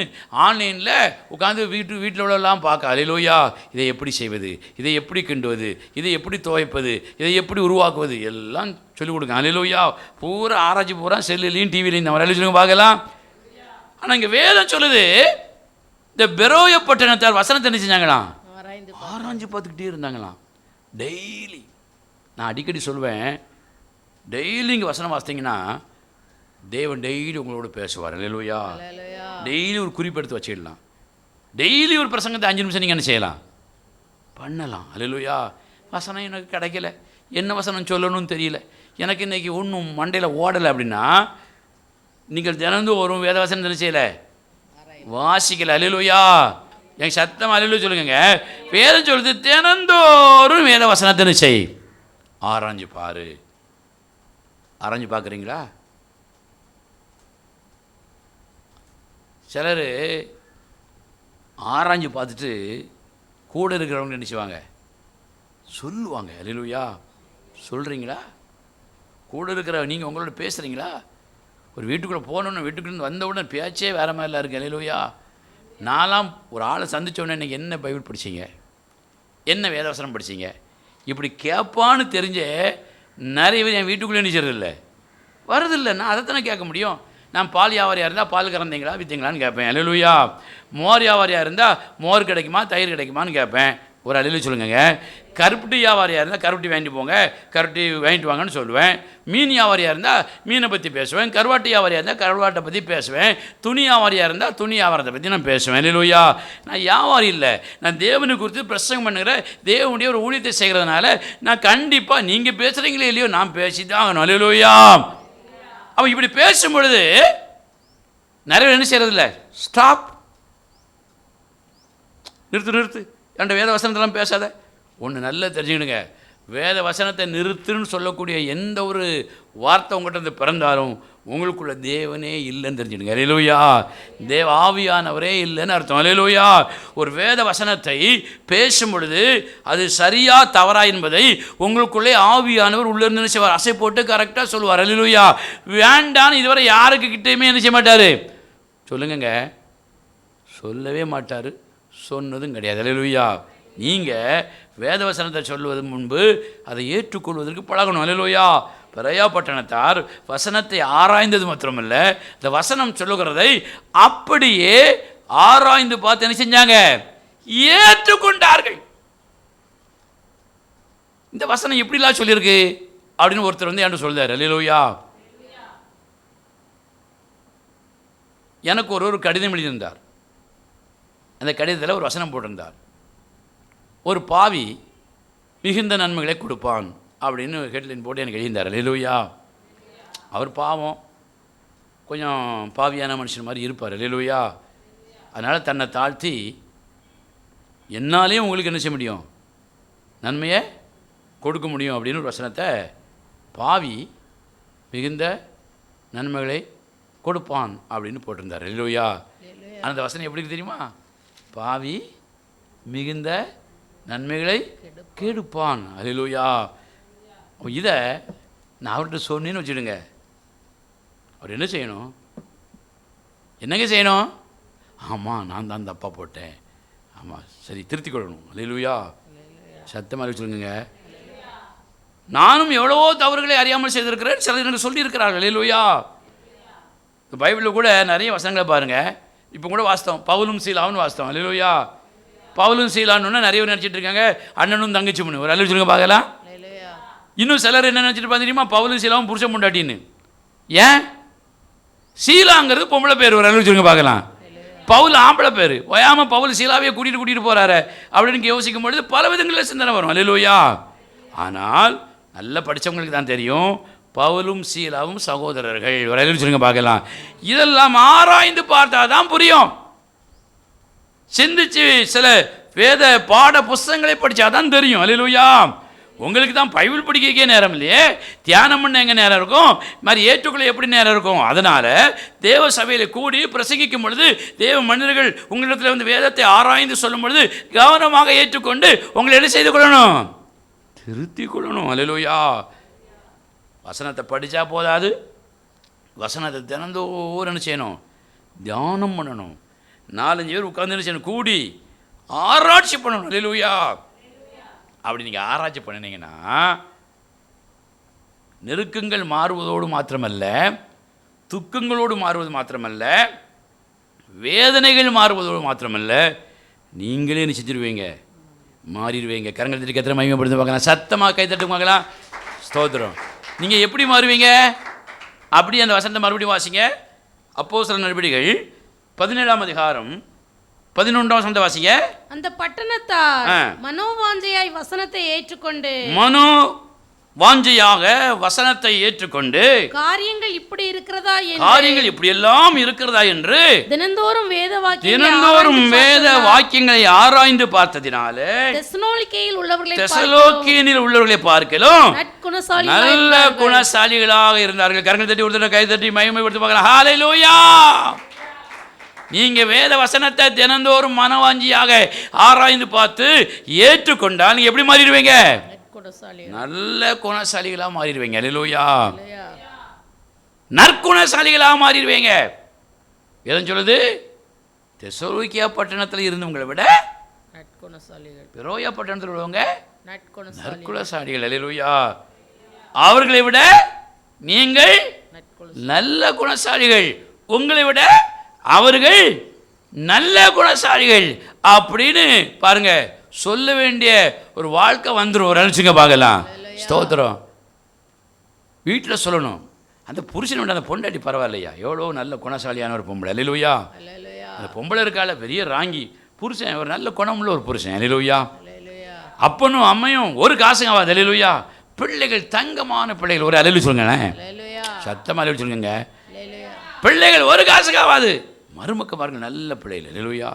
ஆன்லைனில் உட்காந்து வீட்டில் உள்ளெல்லாம் பார்க்க. அல்லேலூயா. இதை எப்படி செய்வது, இதை எப்படி கிண்டுவது, இதை எப்படி துவைப்பது, இதை எப்படி உருவாக்குவது எல்லாம் சொல்லிக் கொடுங்க. அல்லேலூயா. பூரா ஆராய்ச்சி பூரா செல்லுலையும் டிவிலையும் நம்ம சொல்லுங்க பார்க்கலாம். ஆனால் இங்கே வேதம் சொல்லுது, இந்த பெரோயா பட்டணத்தார் வசனத்தை என்ன செஞ்சாங்களாம்? ஆராய்ச்சி பார்த்துக்கிட்டே இருந்தாங்களாம். டெய்லி நான் அடிக்கடி சொல்வேன், டெய்லி இங்கே வசனம் வாசித்தீங்கன்னா தேவன் டெய்லி உங்களோட பேசுவார். அல்லேலூயா. டெய்லி ஒரு குறிப்பெடுத்து வச்சிடலாம். டெய்லி ஒரு பிரசங்கத்தை 5 நிமிஷம் நீங்கள் என்ன செய்யலாம், பண்ணலாம். அல்லேலூயா. வசனம் எனக்கு கிடைக்கல, என்ன வசனம் சொல்லணும்னு தெரியல, எனக்கு இன்றைக்கி ஒன்றும் மண்டையில் ஓடலை அப்படின்னா நீங்கள் தினந்தும் ஒரு வேத வசனம் என்ன செய்யலை, வாசிக்கலை. அல்லேலூயா. எங்கள் சத்தம் அல்லேலூயா சொல்லுங்க. வேதம் சொல்லுது, தினந்தோறும் வேத வசனத்தை செய், ஆராய்ஞ்சு பாரு. ஆராய்ஞ்சு பார்க்குறீங்களா? சிலர் ஆராய்ஞ்சு பார்த்துட்டு கூட இருக்கிறவங்க என்ன செய்வாங்க, சொல்லுவாங்க. அல்லேலூயா. சொல்கிறீங்களா? கூட இருக்கிற நீங்கள் உங்களோட பேசுகிறீங்களா? ஒரு வீட்டுக்குள்ளே போகணுன்னு வீட்டுக்குள்ளே வந்த உடனே பேச்சே வேறு மாதிரிலாம் இருக்குது. அல்லேலூயா. நான்லாம் ஒரு ஆளை சந்தித்தோடனே இன்றைக்கி என்ன பைபிள் படிச்சிங்க, என்ன வேதவசனம் படிச்சிங்க, இப்படி கேட்பான்னு தெரிஞ்ச நிறைய பேர் என் வீட்டுக்குள்ளே நினைச்சிடறதில்ல, வருதில்லை. நான் அதைத்தானே கேட்க முடியும். நான் பால் வியாபாரியாக இருந்தால் பால் கறந்தீங்களா விற்றீங்களான்னு கேட்பேன். அல்லேலூயா. மோர் வியாபாரியாக இருந்தால் மோர் கிடைக்குமா தயிர் கிடைக்குமான்னு கேட்பேன். ஒரு அலையில் சொல்லுங்க. கருப்பட்டி வியாபாரியாக இருந்தால் கருப்பட்டி வாங்கிட்டு போங்க, கருப்பட்டி வாங்கிட்டு வாங்கன்னு சொல்லுவேன். மீன் வியாபாரியாக இருந்தால் மீனை பற்றி பேசுவேன். கருவாட்டு வியாபாரியாக இருந்தால் கருவாட்டை பற்றி பேசுவேன். துணி வியாபாரியாக இருந்தால் துணி வியாபாரத்தை பற்றி நான் பேசுவேன். அல்லேலூயா. நான் வியாபாரி இல்லை, நான் தேவனை குறித்து பிரசங்கம் பண்ணுகிற தேவனுடைய ஒரு ஊழியத்தை செய்கிறதுனால நான் கண்டிப்பாக நீங்கள் பேசுகிறீங்களே இல்லையோ நான் பேசி தான் ஆகணும். அல்லேலூயா. அவன் இப்படி பேசும் பொழுது நிறைய பேர் என்ன செய்கிறதில்ல, ஸ்டாப், நிறுத்து என்ற வேத வசனத்தெல்லாம் பேசாத. ஒன்று நல்லா தெரிஞ்சுக்கிடுங்க, வேத வசனத்தை நிறுத்துன்னு சொல்லக்கூடிய எந்த ஒரு வார்த்தை உங்கள்கிட்ட பிறந்தாலும் உங்களுக்குள்ள தேவனே இல்லைன்னு தெரிஞ்சுடுங்க. அல்லேலூயா. தேவ ஆவியானவரே இல்லைன்னு அர்த்தம். அல்லேலூயா. ஒரு வேத வசனத்தை பேசும் பொழுது அது சரியா தவறா என்பதை உங்களுக்குள்ளே ஆவியானவர் உள்ள இருந்து செய்வார், அசை போட்டு கரெக்டாக சொல்லுவார். அல்லேலூயா. வேண்டான்னு இதுவரை யாருக்கு கிட்டேயுமே என்ன செய்ய மாட்டார், சொல்லுங்க, சொல்லவே மாட்டார், சொன்னதும் கிடையாது. அல்லேலூயா. நீங்கள் வேதவசனத்தை சொல்லுவது முன்பு அதை ஏற்றுக்கொள்வதற்கு பழகணும். அல்லேலூயா. பெரையா பட்டணத்தார் வசனத்தை ஆராய்ந்தது மாத்திரமல்ல, இந்த வசனம் சொல்லுகிறதை அப்படியே ஆராய்ந்து பார்த்து என்ன செஞ்சாங்க, ஏற்றுக்கொண்டார்கள். இந்த வசனம் எப்படிலாம் சொல்லியிருக்கு அப்படின்னு ஒருத்தர் வந்து என்கிட்ட சொல்றாரு. அல்லேலூயா. எனக்கு ஒரு கடிதம் எழுதியிருந்தார். அந்த கடிதத்தில் ஒரு வசனம் போட்டிருந்தார், ஒரு பாவி மிகுந்த நன்மைகளை கொடுப்பான் அப்படின்னு ஹெட்லைன் போட்டு எனக்கு எழுதியிருந்தார். அல்லேலூயா. அவர் பாவம், கொஞ்சம் பாவியான மனுஷன் மாதிரி இருப்பார். அல்லேலூயா. அதனால் தன்னை தாழ்த்தி என்னாலேயும் உங்களுக்கு என்ன செய்ய முடியும், நன்மையை கொடுக்க முடியும் அப்படின்னு ஒரு வசனத்தை, பாவி மிகுந்த நன்மைகளை கொடுப்பான் அப்படின்னு போட்டிருந்தார். அல்லேலூயா. அந்த வசனம் எப்படி தெரியுமா, பாவி மிகுந்த நன்மைகளை கெடுப்பான். அல்லேலூயா. இதை நான் அவர்கிட்ட சொன்னேன்னு வச்சுடுங்க, அவர் என்ன செய்யணும், என்னங்க செய்யணும், ஆமாம் நான் தான் தப்பாக போட்டேன், ஆமாம் சரி திருத்திக் கொள்ளணும். அல்லேலூயா. சத்தமாக வச்சுருங்க. நானும் எவ்வளவோ தவறுகளை அறியாமல் செய்திருக்கிறேன், சிலர் எனக்கு சொல்லியிருக்கிறார்கள். அல்லேலூயா. இந்த பைபிளில் கூட நிறைய வசனங்களை பாருங்கள், இப்போ கூட வாஸ்தவம், பவுலும் சீலாவும் வாஸ்தவம். அல்லேலூயா. பவுலும் சீலான்னு நிறைய பேர் நினச்சிட்டு இருக்காங்க அண்ணனும் தங்கச்சி முன்னு. ஒரு அல்ல சொல்லுங்க பார்க்கலாம். இன்னும் சிலர் என்ன நினச்சிட்டு பார்த்துட்டீமா, பவுலும் சீலாவும் புருஷன் முண்டாட்டின்னு. ஏன், சீலாங்கிறது பொம்பளை பேர். ஒரு அல்ல சொல்லுங்க பார்க்கலாம். பவுல் ஆம்பளை பேர். ஓயாமல் பவுல் சீலாவையே கூட்டிகிட்டு போகிறாரு அப்படின்னு யோசிக்கும் பொழுது பல விதங்களில் சிந்தனை வரும். அல்லேலூயா. ஆனால் நல்லா படித்தவங்களுக்கு தான் தெரியும், பவுலும் சீலாவும் சகோதரர்கள். ஒரு அல்ல சொல்லுங்க பார்க்கலாம். இதெல்லாம் ஆராய்ந்து பார்த்தா தான் புரியும். சிந்திச்சு சில வேத பாட புஸ்தகங்களை படித்தாதான் தெரியும். அல்லேலூயா. உங்களுக்கு தான் பைபிள் படிக்கவே நேரம் இல்லையே, தியானம் பண்ண எங்கே நேரம் இருக்கும், மாதிரி ஏற்றுக்கொள்ள எப்படி நேரம் இருக்கும். அதனால் தேவ சபையில் கூடி பிரசங்கிக்கும் பொழுது தேவ மனிதர்கள் உங்களிடத்தில் வந்து வேதத்தை ஆராய்ந்து சொல்லும் பொழுது கவனமாக ஏற்றுக்கொண்டு உங்களை என்ன செய்து கொள்ளணும், திருத்தி கொள்ளணும். அல்லேலூயா. வசனத்தை படித்தா போதாது, வசனத்தை தினந்தோறும் என்ன செய்யணும், தியானம் பண்ணணும். 4-5 பேர் உட்கார்ந்து என்ன செய்யணும், கூடி ஆராய்ச்சி பண்ணணும். அல்லேலூயா. அப்படி நீங்கள் ஆராய்ச்சி பண்ணினீங்கன்னா நெருக்கங்கள் மாறுவதோடு மாத்திரமல்ல, துக்கங்களோடு மாறுவது மாத்திரமல்ல, வேதனைகள் மாறுவதோடு மாத்திரமல்ல, நீங்களே என்ன செஞ்சிருவீங்க, மாறிடுவீங்க. கரங்கள் தட்டி கத்திர மகிமைப்படுத்த பார்க்கலாம், சத்தமாக கை தட்டு பார்க்கலாம். ஸ்தோத்திரம். நீங்கள் எப்படி மாறுவீங்க, அப்படி அந்த வசனத்தை மறுபடியும் வாசிங்க. அப்போஸ்தலர் நடபடிகள் 17ஆம் அதிகாரம் 11ஆம் வசனத்தை வாசிங்க. அந்த பட்டணத்தார் மனோவாஞ்சையாய் வசனத்தை ஏற்றுக்கொண்டு, வாஞ்சையாக வசனத்தை ஏற்றுக்கொண்டு, காரியங்கள் இப்படி இருக்கிறதா என்று தினந்தோறும் வேத வாக்கியங்களை ஆராய்ந்து பார்த்ததினாலே தெசலோனிக்கேயில் உள்ளவர்களை பார்க்கலாம் நல்ல குணசாலிகளாக இருந்தார்கள். கரங்கள் தட்டி ஒருத்தர் கை தட்டி மகிமைப்படுத்தி பார்க்கலாம். ஹல்லேலூயா. நீங்க வேத வசனத்தை தினந்தோறும் மனவாஞ்சியாக ஆராய்ந்து பார்த்து ஏற்றுக்கொண்டால் நீங்க எப்படி மாறிடுவீங்க, நல்ல குணசாலிகளாக மாறிடுவீங்க. அல்லேலூயா. நற்குணசாலிகளாக மாறிடுவீங்க. எதுன்னு சொல்லுது, தெசலோனிக்கே பட்டணத்தில் இருந்தவங்களை விட பெரோயா பட்டணத்தில் உள்ளவங்க நற்குணசாலிகள். அல்லேலூயா. அவர்களை விட நீங்கள் நல்ல குணசாலிகள், உங்களை விட அவர்கள் நல்ல குணசாலிகள் அப்படின்னு பாருங்க சொல்ல வேண்டிய ஒரு வாழ்க்கை வந்துடும். ஒரு அழிச்சுங்க பார்க்கலாம். ஸ்தோத்திரம். வீட்டில் சொல்லணும். அந்த புருஷன் விட அந்த பொண்டாட்டி பரவாயில்லையா, எவ்வளோ நல்ல குணசாலியான ஒரு பொம்பளை. அல்லேலூயா. அந்த பொம்பளை இருக்கால பெரிய ராங்கி, புருஷன் ஒரு நல்ல குணமுள்ள ஒரு புருஷன். அல்லேலூயா. அப்பனும் அம்மையும் ஒரு காசுங்க ஆகாது. அல்லேலூயா. பிள்ளைகள் தங்கமான பிள்ளைகள். ஒரு அல்லேலூயா சொல்லுங்களேன், சத்தமாக அல்லேலூயா சொல்லுங்க. பிள்ளைகள் ஒரு காசுக்கு ஆகாது. மருமக்க பாருங்க நல்ல பிள்ளைகள். அல்லேலூயா.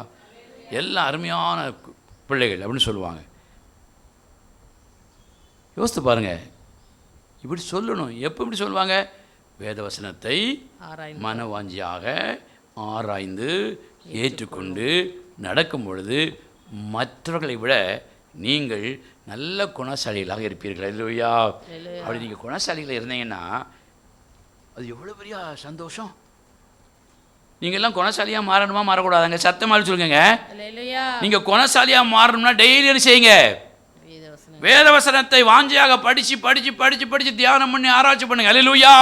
எல்லாம் அருமையான பிள்ளைகள் அப்படின்னு சொல்லுவாங்க. யோசித்து பாருங்க. இப்படி சொல்லணும். எப்போ இப்படி சொல்லுவாங்க? வேதவசனத்தை மனவாஞ்சியாக ஆராய்ந்து ஏற்றுக்கொண்டு நடக்கும் பொழுது மற்றவர்களை விட நீங்கள் நல்ல குணசாலிகளாக இருப்பீர்கள். இல்லையா? அப்படி நீங்கள் குணசாலிகளாக இருந்தீங்கன்னா அது எவ்வளோ பெரிய சந்தோஷம். நீங்கள் எல்லாம் குணசாலியாக மாறணுமா மாறக்கூடாதாங்க? சத்தமாக சொல்லுங்க. நீங்கள் குணசாலியாக மாறணும்னா டெய்லி என்ன செய்யுங்க? வேதவசனத்தை வாஞ்சியாக படிச்சு படிச்சு படிச்சு படிச்சு தியானம் பண்ணி ஆராய்ச்சி பண்ணுங்க. அல்லேலூயா.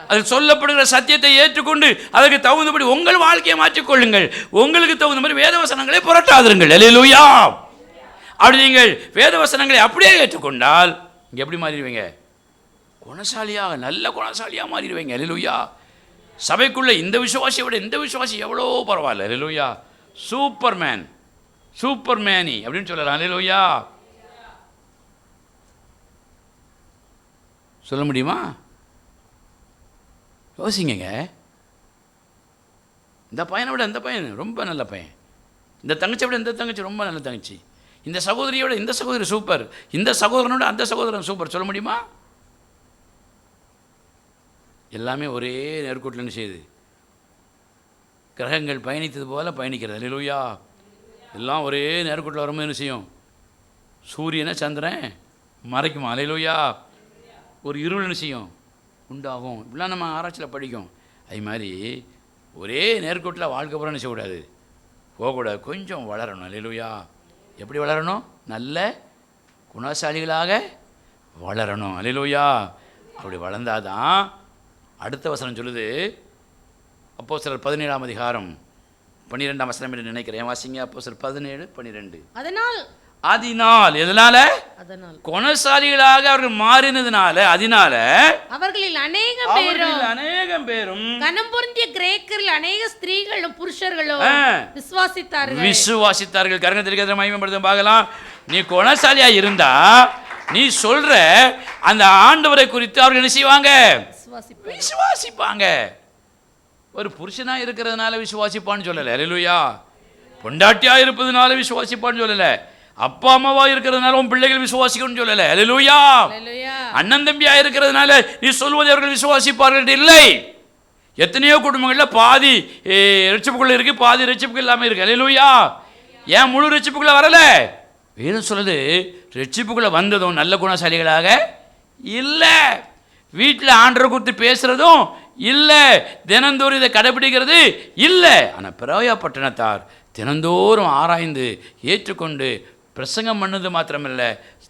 அதில் சொல்லப்படுகிற சத்தியத்தை ஏற்றுக்கொண்டு அதற்கு தகுந்தபடி உங்கள் வாழ்க்கையை மாற்றிக்கொள்ளுங்கள். உங்களுக்கு தகுந்த மாதிரி வேதவசனங்களை புரட்டாதிருங்கள். அல்லேலூயா. அப்படி நீங்கள் வேதவசனங்களை அப்படியே ஏற்றுக்கொண்டால் இங்கே எப்படி மாறிடுவீங்க? குணசாலியாக, நல்ல குணசாலியாக மாறிடுவீங்க. அல்லேலூயா. சபைக்குள்ளே இந்த விசுவாசியை விட இந்த விசுவாசி எவ்வளோ பரவாயில்ல. அல்லேலூயா. சூப்பர்மேன், சூப்பர் மேனி அப்படின்னு சொல்லலாம். அல்லேலூயா. சொல்ல முடியுமா? யோசிங்க. இந்த பையனை விட இந்த பையன் ரொம்ப நல்ல பையன், இந்த தங்கச்சியை விட இந்த தங்கச்சி ரொம்ப நல்ல தங்கச்சி, இந்த சகோதரியை விட இந்த சகோதரி சூப்பர், இந்த சகோதரனோட அந்த சகோதரன் சூப்பர். சொல்ல முடியுமா? எல்லாமே ஒரே நேர்கோட்டில் என்ன செய்யுது? கிரகங்கள் பயணித்தது போல பயணிக்கிறது. அல்லேலூயா. எல்லாம் ஒரே நேர்கோட்டில் வரும்போது என்ன செய்யும்? சூரியனை சந்திரன் மறைக்குமா? அல்லேலூயா. ஒரு இருள் என்ன செய்யும்? உண்டாகும். இப்படிலாம் நம்ம ஆராய்ச்சியில் படிக்கும். அது மாதிரி ஒரே நேர்கோட்டில் வாழ்க்கை பூரா என்ன செய்யக்கூடாது? போகக்கூடாது. கொஞ்சம் வளரணும். அல்லேலூயா. எப்படி வளரணும்? நல்ல குணசாலிகளாக வளரணும். அல்லேலூயா. அப்படி வளர்ந்தாதான் அடுத்த வசனம் சொல்லுது. அப்போஸ்தலர் 17ஆம் அதிகாரம் 12ஆம் வசனம் என்று நினைக்கிறேன். வாசிங்க. அப்போஸ்தலர் 17:12. அதனால் எதனால? குணசாலிகளாக அவர்கள் மாறினதுனால, அதனால அவர்களில் அநேகம் பேரும் கனம் பொருந்திய கிரேக்கரில் அநேக ஸ்திரீகளும் புருஷர்களும் விசுவாசித்தார்கள். கரங்க தெரியாத மகிமைப்படுத்த பார்க்கலாம். நீ குணசாலியா இருந்தா நீ சொல்ற அந்த ஆண்டவரை குறித்து அவர்கள் என்ன செய்வாங்க? விசுவாசிப்பாங்க. ஒரு புருஷனா இருக்கிறதுனால விசுவாசிப்பான்னு சொல்லல. அல்லேலூயா. பொண்டாட்டியா இருப்பதுனால விசுவாசிப்பான்னு சொல்லல. அப்பா அம்மாவா இருக்கிறதுனால உன் பிள்ளைகள் விசுவாசிக்கணும்னு சொல்லல. அல்லேலூயா. அண்ணன் தம்பியா இருக்கிறதுனால நீ சொல்வதை அவர்கள் விசுவாசிப்பார்கள் இல்லை. எத்தனையோ குடும்பங்களில் பாதி ரட்சிப்புக்குள்ள இருக்கு, பாதி ரட்சிப்புகள் இல்லாமல் இருக்கு. அல்லேலூயா. ஏன் முழு ரட்சிப்புக்குள்ள வரல? வேணும் சொல்லுது. ரட்சிப்புக்குள்ள வந்ததும் நல்ல குணசாலிகளாக இல்லை. வீட்டில் ஆண்டரை குறித்து பேசுறதும் இல்லை, தினந்தோறும் இதை கடைபிடிக்கிறது இல்லை. ஆனால் பெரோயா பட்டணத்தார் தினந்தோறும் ஆராய்ந்து ஏற்றுக்கொண்டு பிரசங்கம் பண்ணது மாத்திரமில்லை,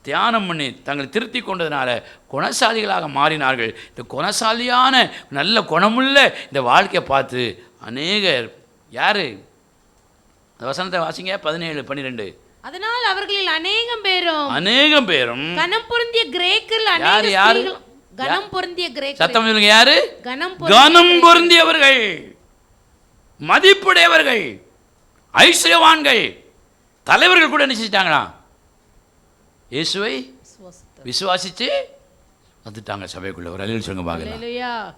தியானம் பண்ணி தங்களை திருத்தி கொண்டதுனால குணசாலிகளாக மாறினார்கள். இந்த குணசாலியான நல்ல குணமுள்ள இந்த வாழ்க்கையை பார்த்து அநேகர் யாரு? அந்த வசனத்தை வாசிங்க. 17:12. அதனால் அவர்களில் அநேகம் பேரும் கனம் பொருந்திய கிரேக்கரில் கனம் பொருந்திய கிரேக்கர். சத்தம் சொல்லுங்க. யாரு? கனம் பொருந்தியவர்கள், மதிப்புடையவர்கள், ஐஸ்வர்யவான்கள், தலைவர்கள் கூட நினைச்சிட்டாங்களா? இயேசுவை விசுவாசிச்சு வந்துட்டாங்க சபைக்குள்ள. ஒரு அழில் சொல்லுங்க பார்க்கலாம்.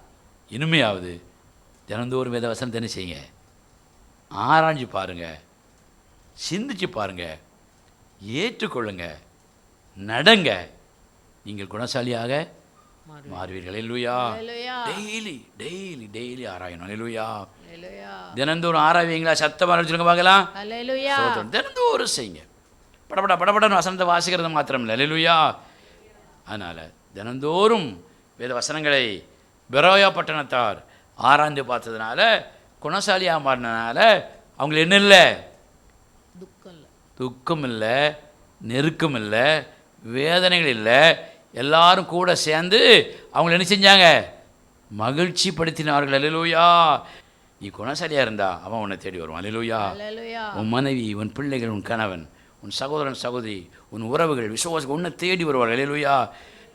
இனிமையாவது தினந்தோறும் வேத வசனத்தை என்ன செய்யுங்க? ஆராய்ஞ்சு பாருங்க, சிந்திச்சு பாருங்க, ஏற்றுக்கொள்ளுங்க, நடங்க. நீங்கள் குணசாலியாக மாறுவீர்கள். அல்லேலூயா. டெய்லி ஆராயணும். அல்லேலூயா. தினந்தோறும் ஆராய்வீங்களா? சத்தமாக சொல்லுங்க பார்க்கலாம். தினந்தோறும் செய்யுங்க. படப்படன்னு வசனத்தை வாசிக்கிறது மாத்திரம் இல்லை. அல்லேலூயா. அதனால் தினந்தோறும் வேத வசனங்களை பெரோயா பட்டணத்தார் ஆராய்ந்து பார்த்ததுனால, குணசாலியாக மாறினதுனால அவங்களுக்கு என்ன இல்லை? துக்கம் இல்லை, நெருக்கம் இல்லை, வேதனைகள் இல்லை. எல்லாரும் கூட சேர்ந்து அவங்களை என்ன செஞ்சாங்க? மகிழ்ச்சி படுத்தினார்கள். அல்லேலூயா. நீ குணசாலியாக இருந்தா அவன் உன்னை தேடி வருவான். அல்லேலூயா. உன் மனைவி, உன் பிள்ளைகள், உன் கணவன், உன் சகோதரன் சகோதரி, உன் உறவுகள், விசுவாசிகள் உன்னை தேடி வருவார்கள். அல்லேலூயா.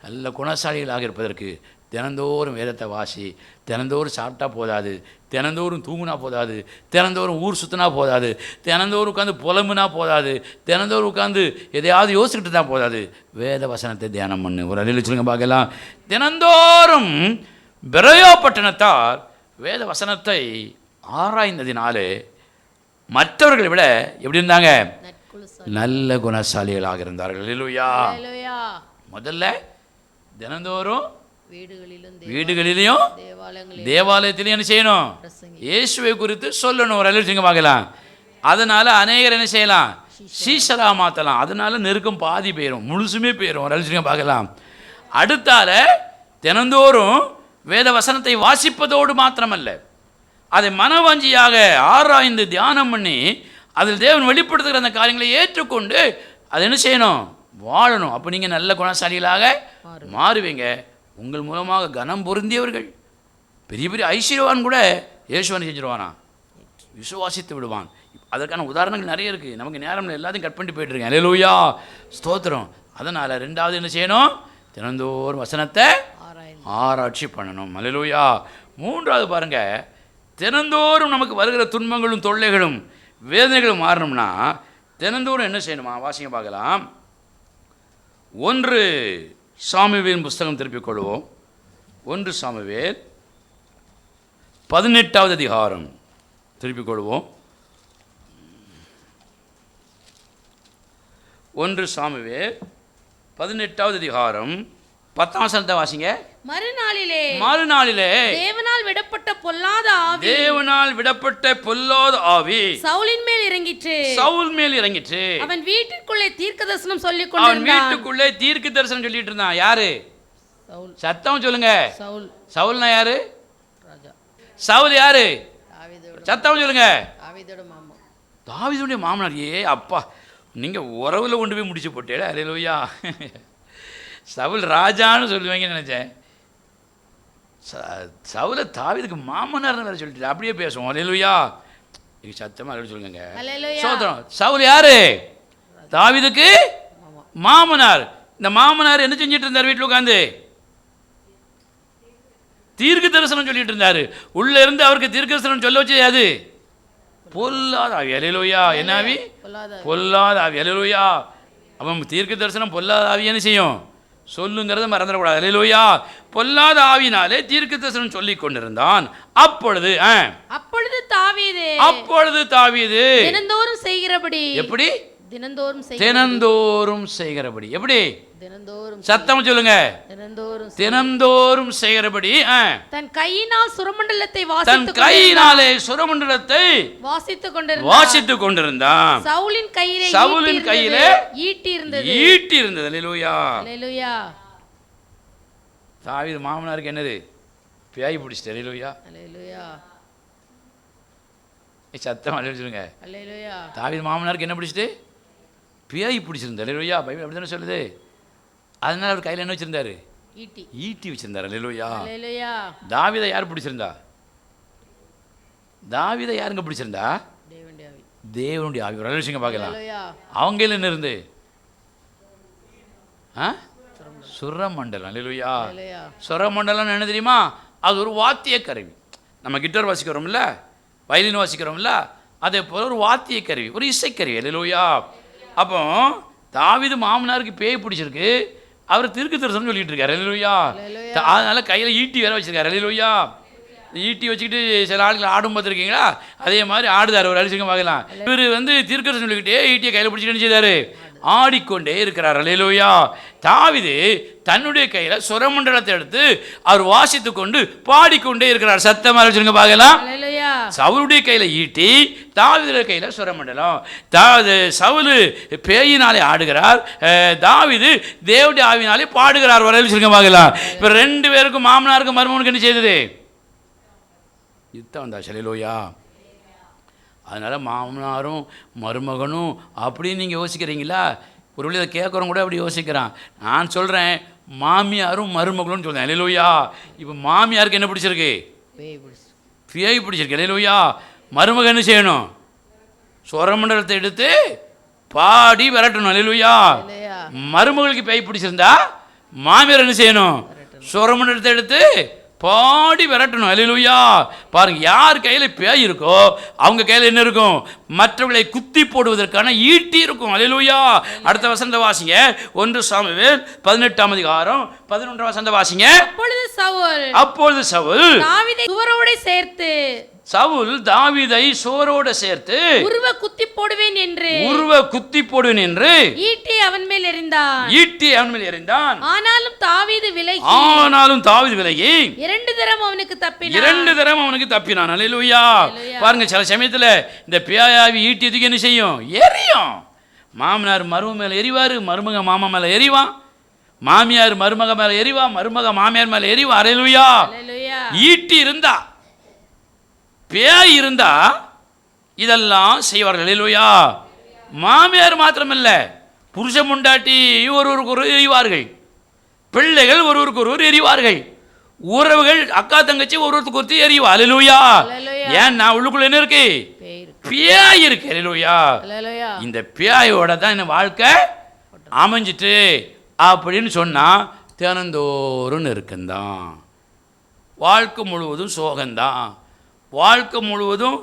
நல்ல குணசாலிகளாக இருப்பதற்கு தினந்தோறும் வேதத்தை வாசி. தினந்தோறும் சாப்பிட்டா போதாது, தினந்தோறும் தூங்குனா போதாது, தினந்தோறும் ஊர் சுற்றினா போதாது, தினந்தோறும் உட்காந்து புலம்புனா போதாது, தினந்தோறும் உட்காந்து எதையாவது யோசிக்கிட்டு தான் போதாது. வேத வசனத்தை தியானம் பண்ணு. ஒரு அலையில் சொல்லுங்க பார்க்கலாம். தினந்தோறும் பெரோயா பட்டணத்தார் வேத வசனத்தை ஆராய்ந்ததினாலே மற்றவர்களை விட எப்படி இருந்தாங்க? நல்ல குணசாலிகளாக இருந்தார்கள். அல்லேலூயா. முதல்ல தினந்தோறும் வீடுகளிலையும் தேவாலயத்திலையும் என்ன செய்யணும்? இயேசுவை குறித்து சொல்லணும். ஒரு அலையில் பார்க்கலாம். அதனால அநேகர் என்ன செய்யலாம்? சீஷரா மாற்றலாம். அதனால நெருக்கம் பாதி போயிடும், முழுசுமே போயிடும். ஒரு அலையில் பார்க்கலாம். அடுத்தால தினந்தோறும் வேத வசனத்தை வாசிப்பதோடு மாத்திரமல்ல, அதை மனவாஞ்சியாக ஆராய்ந்து தியானம் பண்ணி அதில் தேவன் வெளிப்படுத்துகிற அந்த காரியங்களை ஏற்றுக்கொண்டு அதை என்ன செய்யணும்? வாழணும். அப்போ நீங்கள் நல்ல குணசாலிகளாக மாறுவீங்க. உங்கள் மூலமாக கனம் பொருந்தியவர்கள், பெரிய பெரிய ஐஸ்வர்யவான் கூட இயேசுவானை செஞ்சிருவானா? விசுவாசித்து விடுவான். அதற்கான உதாரணங்கள் நிறைய இருக்குது. நமக்கு நேரம் எல்லாத்தையும் கட் பண்ணிட்டு போயிட்டுருக்கேன். அல்லேலூயா, ஸ்தோத்திரம். அதனால் ரெண்டாவது என்ன செய்யணும்? தினந்தோறும் வசனத்தை ஆராய்ச்சி பண்ணணும். அல்லேலூயா. மூன்றாவது பாருங்க, தினந்தோறும் நமக்கு வருகிற துன்பங்களும் தொல்லைகளும் வேதனைகளும் மாறணும்னா தினந்தோறும் என்ன செய்யணுமா? வாசிங்க பார்க்கலாம். 1 சாமுவேல் புஸ்தகம் திருப்பிக் கொள்வோம். 1 சாமுவேல் 18வது அதிகாரம் திருப்பிக் கொள்வோம். 1 சாமுவேல் 18வது அதிகாரம் 10ஆம் வசனத்தை வாசிங்க. மறுநாளிலே தேவனால் விடப்பட்ட பொல்லாத ஆவி சவுலின் மேல் இறங்கிற்று. அவன் வீட்டுக்குள்ளே தீர்க்கதரிசனம் சொல்லிட்டு இருந்தான். யாரு? சத்தம் சொல்லுங்க. சவுல்னா யாரு? சவுல் யாரு? சத்தம் சொல்லுங்க. தாவீதுடைய மாமனார். அப்பா, நீங்க உறவுல கொண்டு போய் முடிச்சு போட்டே. அல்லேலூயா. சவுல் ராஜான்னு சொல்லுவீங்கன்னு நினைச்சேன். சவுல தாவீதுக்கு மாமனார்னு வேற சொல்லிட்டு அப்படியே பேசுவோம். அல்லேலூயா. நீங்க சத்தமா சொல்லுங்க. சோதரம். சவுல் யாரு? தாவீதுக்கு மாமனார். இந்த மாமனார் என்ன செஞ்சிட்டு இருந்தார்? வீட்டில் உட்காந்து தீர்க்க தரிசனம் சொல்லிட்டு இருந்தாரு. உள்ள இருந்து அவருக்கு தீர்க்க தரிசனம் சொல்ல வச்சது அது பொல்லாத ஆவி. அல்லேலூயா. என்ன ஆவி? பொல்லாத ஆவி. அல்லேலூயா. அவன் தீர்க்க தரிசனம் பொல்லாத ஆவி என்ன செய்யும்? சொல்லுங்கிறத மறந்துடக்கூடாது. அல்லேலூயா. பொல்லாத ஆவினாலே தீர்க்கதரிசனம் சொல்லிக் கொண்டிருந்தான். அப்பொழுது தாவீது தினந்தோறும் செய்கிறபடி. எப்படி? தினந்தோறும் செய்கிறபடி. எப்படி? சத்தம் சொல்லுங்க. தினந்தோறும் செய்கிறபடி. தன் கையினாலே சுரமண்டலத்தை வாசித்துக் கொண்டிருந்தான். சவுலின் கையிலே ஈட்டி இருந்தது. அல்லேலூயா. தாவீது மாமனாருக்கு என்னது? பேய் பிடிச்சிட்டு. அல்லேலூயா. சத்தம் சொல்லுங்க. தாவீது மாமனாருக்கு என்ன பிடிச்சிட்டு? பேய் பிடிச்சிருந்தார். அல்லேலூயா. பைபிள் அப்படி தானே சொல்லுது. அதனால அவர் கையில் என்ன வச்சிருந்தாரு? ஈட்டி வச்சிருந்தார். அல்லேலூயா. தாவீதை யார் பிடிச்சிருந்தா? தாவீதை யாருங்க பிடிச்சிருந்தா? தேவனுடைய ஆவி. ஒரு விஷயம் பார்க்கலாம். அவங்க என்ன இருந்து? சுரமண்டலம். அல்லேலூயா. சுரமண்டலம் என்ன தெரியுமா? அது ஒரு வாத்திய கருவி. நம்ம கிட்டார் வாசிக்கிறோம்ல, வயலின் வாசிக்கிறோம்ல, அதே போல ஒரு வாத்திய கருவி, ஒரு இசைக்கருவி. அல்லேலூயா. அப்போ தாவீது மாமனாருக்கு பேய் பிடிச்சிருக்கு. அவர் தீர்க்க தரிசனம் சொல்லிட்டு இருக்காரு. அல்லேலூயா. அதனால கையில் ஈட்டி வேற வச்சிருக்காரு. அல்லேலூயா. ஈட்டி வச்சுக்கிட்டு சில ஆட்கள் ஆடும் பார்த்துருக்கீங்களா? அதே மாதிரி ஆடுதார். ஒரு அழிச்சுங்க பார்க்கலாம். இவர் தீர்க்க தரிசனம் சொல்லிக்கிட்டே ஈட்டியை கையில் பிடிச்சிட்டு என்ன செய்தாரு? ஆடிக்கொண்டே இருக்கிறார். அல்லேலூயா. தாவீது தன்னுடைய கையில சுரமண்டலத்தை எடுத்து அவர் வாசித்து கொண்டு பாடிக்கொண்டே இருக்கிறார். சத்தமா சொல்லுங்க பார்க்கலாம். சவுலுடைய கையில ஈட்டி, தாவீதுடைய கையில சுரமண்டலம். சவுலு பேயினாலே ஆடுகிறார், தாவீது தேவனுடைய ஆவினாலே பாடுகிறார். வரையில் சொல்லுங்க பார்க்கலாம். இப்ப 2 பேருக்கும் மாமனாருக்கும் மருமகனுக்கு என்ன செய்தது? யுத்தம் வந்தா. அல்லேலூயா. அதனால் மாமனாரும் மருமகனும் அப்படின்னு நீங்கள் யோசிக்கிறீங்களா? ஒரு வழி அதை கேட்குறவங்க கூட அப்படி யோசிக்கிறான். நான் சொல்கிறேன் மாமியாரும் மருமகளும் சொல்கிறேன். அல்லேலூயா. இப்போ மாமியாருக்கு என்ன பிடிச்சிருக்கு? பேய் பிடிச்சிருக்கு. அல்லேலூயா. மருமகன் என்ன செய்யணும்? சுரமண்டலத்தை எடுத்து பாடி விரட்டணும். அல்லேலூயா. மருமகளுக்கு பேய் பிடிச்சிருந்தா மாமியார் என்ன செய்யணும்? சுரமண்டலத்தை எடுத்து பாடி விரட்டணும். அல்லேலூயா. பாருங்க, யார் கையில் பேய் இருக்கோ அவங்க கையில் என்ன இருக்கும்? மற்றவர்களை குத்தி போடுவதற்கான ஈட்டி இருக்கும். அல்லேலூயா. அடுத்த வசனத்தை வாசிங்க. 1 சாமுவேல் 18ஆம் அதிகாரம் 11ஆம் வசனத்தை வாசிங்க. அப்பொழுது சவுல் தாவீதை சுவரோடு சேர்த்து சுவரோடு சேர்த்து உருவ குத்தி போடுவேன் என்று ஈட்டி அவன் மேல் எறிந்தான். ஆனாலும் தாவீது விலகி 2 தரம் அவனுக்கு தப்பினான். அல்லேலூயா. பாருங்க, சில சமயத்துல இந்த பேயாவி ஈட்டி எதுக்கு என்ன செய்யும்? எரியும். மாமனார் மருமக மேல எரிவாரு, மருமக மாமா மேல எரிவான், மாமியார் மருமக மேல எரிவா, மருமக மாமியார் மேல எரிவா. அல்லேலூயா. ஈட்டி இருந்தா, பேய் இருந்தா இதெல்லாம் செய்வார்கள். அல்லேலூயா. மாமியார் மாத்திரமல்ல, புருஷ முண்டாட்டி ஒருவருக்கு எரிவார்கள், பிள்ளைகள் ஒருவருக்கு எரிவார்கள், உறவுகள் அக்கா தங்கச்சி ஒருவருக்கு எரிவா. அல்லேலூயா. ஏன் நான் உள்ளுக்குள்ள என்ன இருக்கு? பேய் இருக்கு. அல்லேலூயா. இந்த பேயோட தான் என்ன வாழ்க்கை அமைஞ்சிட்டு அப்படின்னு சொன்னா தினந்தோறும் நெருக்கம்தான், வாழ்க்கை முழுவதும் சோகம்தான், வாழ்க்கை முழுவதும்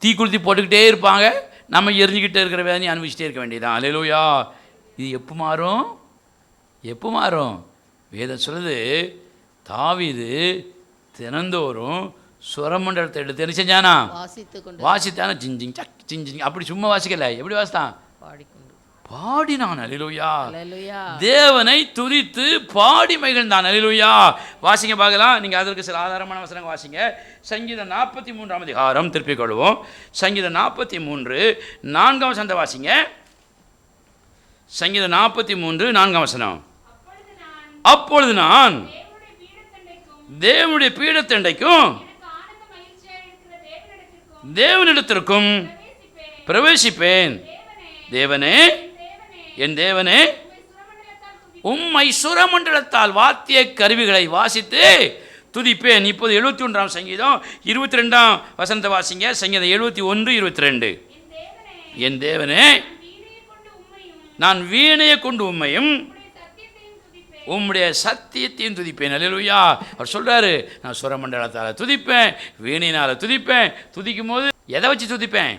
தீக்குளுத்தி போட்டுக்கிட்டே இருப்பாங்க, நம்ம எரிஞ்சுக்கிட்டே இருக்கிற வேதனையை அனுபவிச்சுட்டே இருக்க வேண்டியதான். அல்லேலூயா. இது எப்போ மாறும்? வேதம் சொல்லுது, தாவீது தினந்தோறும் சுரமண்டலத்தை எடுத்து என்ன செஞ்சானா? வாசித்தானா? ஜிஞ்சிங் சக் ஜிஞ்சிங். அப்படி சும்மா வாசிக்கல, எப்படி வாசித்தான்? பாடினான். அல்லேலூயா. தேவனை துதித்து பாடி மகிழ்ந்தான். அல்லேலூயா. வாசிங்க பார்க்கலாம். நீங்கள் அதற்கு சில ஆதாரமான வசனங்கள் வாசிங்க. சங்கீதம் 43ஆம் அதிகாரம் திருப்பிக் கொள்வோம். சங்கீதம் 43 4ஆம் வசனத்தை வாசிங்க. சங்கீதம் 43 4ஆம் வசனம். அப்பொழுது நான் தேவனுடைய பீடத்தண்டைக்கும் தேவனிடத்திற்கும் பிரவேசிப்பேன். தேவனே, என் தேவனே, உம்மை சுரமண்டலத்தால் வாத்திய கருவிகளை வாசித்து துதிப்பேன். இப்போது 71ஆம் சங்கீதம் 22ஆம் வசனத்தை வாசிங்க. சங்கீதம் 71 22. என் தேவனே, நான் வீணையை கொண்டு உம்மையும் உம்முடைய சத்தியத்தையும் துதிப்பேன். அல்லேலூயா. அவர் சொல்றாரு, நான் சுரமண்டலத்தால் துதிப்பேன், வீணையினால் துதிப்பேன். துதிக்கும் போது எதை வச்சு துதிப்பேன்?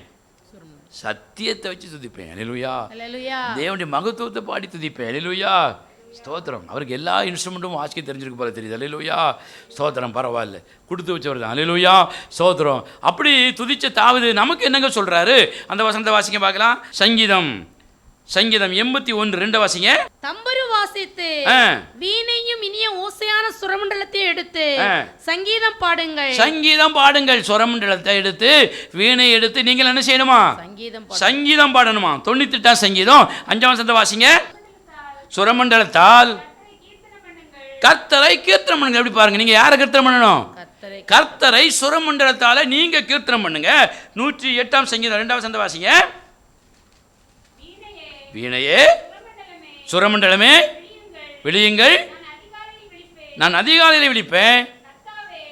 சத்தியத்தை வச்சு துதிப்பேன். அல்லேலூயா. தேவனுடைய மகத்துவத்தை பாடி துதிப்பேன். அல்லேலூயா. ஸ்தோத்திரம். அவருக்கு எல்லா இன்ஸ்ட்ருமெண்ட்டும் வாசிக்க தெரிஞ்சிருக்கு போல தெரியுது. அல்லேலூயா. ஸ்தோத்திரம். பரவாயில்ல, கொடுத்து வச்சவர் தான். அல்லேலூயா. ஸ்தோத்திரம். அப்படி துதிச்ச தாவீது நமக்கு என்னங்க சொல்றாரு? அந்த வசனத்தை வாசிக்க பார்க்கலாம். சங்கீதம் 81 2 வாசிங்க. தம்புரு வாசித்து வீணையும் இனிய ஓசையான சுரமண்டலத்தை எடுத்து சங்கீதம் பாடுங்கள். சுரமண்டலத்தை எடுத்து வீணை எடுத்து நீங்கள் என்ன செய்யணுமா? சங்கீதம் பாடணுமா? 98ஆம் சங்கீதம் 5ஆம் வசனத்தை வாசிங்க. சுரமண்டலத்தால் கர்த்தரை கீர்த்தனம் பண்ணுங்க. எப்படி பாருங்க, நீங்க யாரை கீர்த்தனம் பண்ணணும்? கர்த்தரை சுரமண்டலத்தால நீங்க கீர்த்தனம் பண்ணுங்க. 108ஆம் சங்கீதம் 2ஆம் வசனத்தை வாசிங்க. வீணையே, சுரமண்டலமே, விழியுங்கள், நான் அதிகாலையில் விழிப்பேன்.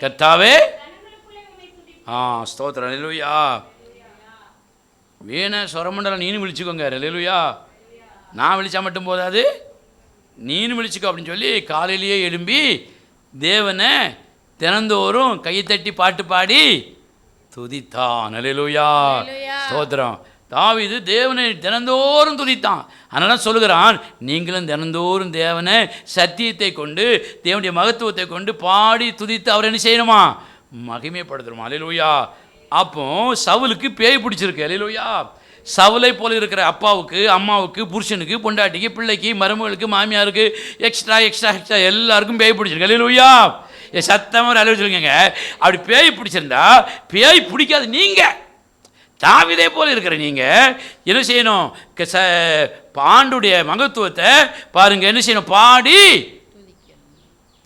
கர்த்தாவே, ஸ்தோத்திரம். அல்லேலூயா. வீணை சுரமண்டலம் நீனு விழிச்சுக்கோங்க. அல்லேலூயா. நான் விழிச்சா மட்டும் போதாது, நீனு விழிச்சுக்கோ அப்படின்னு சொல்லி காலையிலேயே எழும்பி தேவனை தினந்தோறும் கைத்தட்டி பாட்டு பாடி துதித்தான். அல்லேலூயா. ஸ்தோத்திரம். தாவீது தேவனை தினந்தோறும் துதித்தான். அதனால சொல்லுகிறான், நீங்களும் தினந்தோறும் தேவனை சத்தியத்தை கொண்டு தேவனுடைய மகத்துவத்தை கொண்டு பாடி துதித்து அவர் என்ன செய்யணுமா? மகிமைப்படுத்தணுமா? அல்லேலூயா. அப்போ சவுலுக்கு பேய் பிடிச்சிருக்கு. அல்லேலூயா. சவுலை போல இருக்கிற அப்பாவுக்கு, அம்மாவுக்கு, புருஷனுக்கு, பொண்டாட்டிக்கு, பிள்ளைக்கு, மருமகளுக்கு, மாமியாருக்கு, எக்ஸ்ட்ரா எல்லாருக்கும் பேய் பிடிச்சிருக்கு. அல்லேலூயா. சத்தமாக ஒரு அளவு சொல்லுங்க. அப்படி பேய் பிடிச்சிருந்தா பேய் பிடிக்காது. நீங்கள் தாவீதை போல இருக்கிற நீங்க என்ன செய்யணும்? ஆண்டுடைய மகத்துவத்தை பாருங்க, என்ன செய்யணும்? பாடி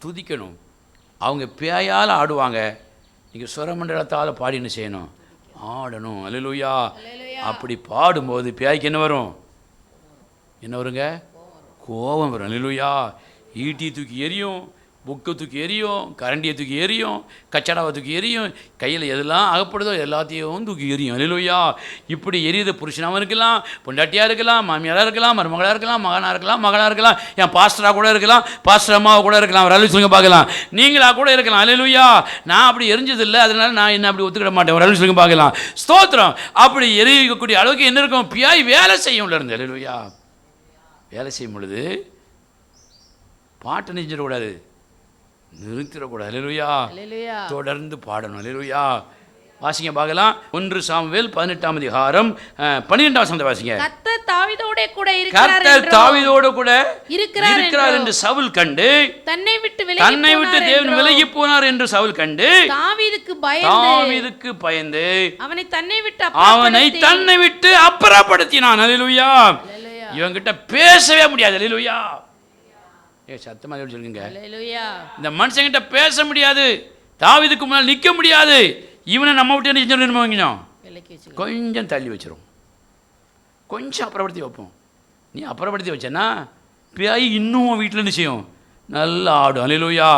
துதிக்கணும். அவங்க பேயால் ஆடுவாங்க, நீங்க சுரமண்டலத்தால் பாடி என்ன செய்யணும்? ஆடணும். அல்லேலூயா. அப்படி பாடும்போது பேய்க்கு என்ன வரும்? என்ன வருங்க? கோபம் வரும். அல்லேலூயா. ஈட்டி தூக்கி எரியும், புக்கை தூக்கி எரியும், கரண்டியை தூக்கி எரியும், கச்சடாவை தூக்கி எரியும், கையில் எதெல்லாம் அகப்படுதோ எல்லாத்தையும் தூக்கி எரியும். அல்லேலூயா. இப்படி எரியுத புருஷனாகவும் இருக்கலாம், பொண்டாட்டியாக இருக்கலாம், மாமியாராக இருக்கலாம், மருமகளாக இருக்கலாம், மகனாக இருக்கலாம், மகளாக இருக்கலாம், என் பாஸ்டராக கூட இருக்கலாம், பாஸ்டர் அம்மாவை கூட இருக்கலாம். ஒரு அலுவலி சொல்லுங்க பார்க்கலாம். நீங்களாக கூட இருக்கலாம். அல்லேலூயா. நான் அப்படி எரிஞ்சதில்லை, அதனால நான் என்ன அப்படி ஒத்துக்கிட மாட்டேன். ஒரு அலுவலி சொல்லுங்க பார்க்கலாம். ஸ்தோத்திரம். அப்படி எரியக்கூடிய அளவுக்கு என்ன இருக்கும்? பியாய் வேலை செய்யும் இருந்து. அல்லேலூயா. வேலை செய்யும் பொழுது பாட்டு நினைச்சிடக்கூடாது, நிறுத்திடக்கூடாது. அல்லேலூயா. தொடர்ந்து பாடணும். அல்லேலூயா. வாசிங்க பார்க்கலாம். 1 சாமுவேல் 18ஆம் அதிகாரம் 12ஆம் வசனத்தை வாசிங்க. கர்த்தர் தாவீதோடு கூட இருக்கிறார், கர்த்தர் தாவீதோடு கூட இருக்கிறார் என்று சவுல் கண்டு, தன்னை விட்டு தேவன் விலகி போனார் என்று சவுல் கண்டு தாவீதுக்கு பயந்து அவனை தன்னை விட்டு அப்புறப்படுத்தினான். அல்லேலூயா. இவங்கிட்ட பேசவே முடியாது. அல்லேலூயா. சத்தமா சொல்லுங்க. இந்த மனுஷங்கிட்ட பேச முடியாது, தாவீதுக்கு முன்னால் நிற்க முடியாது. இவனை நம்ம விட்டு என்ன செஞ்சிடணும்? கொஞ்சம் தள்ளி வச்சிரும், கொஞ்சம் அப்புறப்படுத்தி வைப்போம். நீ அப்புறப்படுத்தி வச்சேன்னா பேய் இன்னும் வீட்டில் என்ன செய்யும்? நல்லா ஆடும். அல்லேலூயா.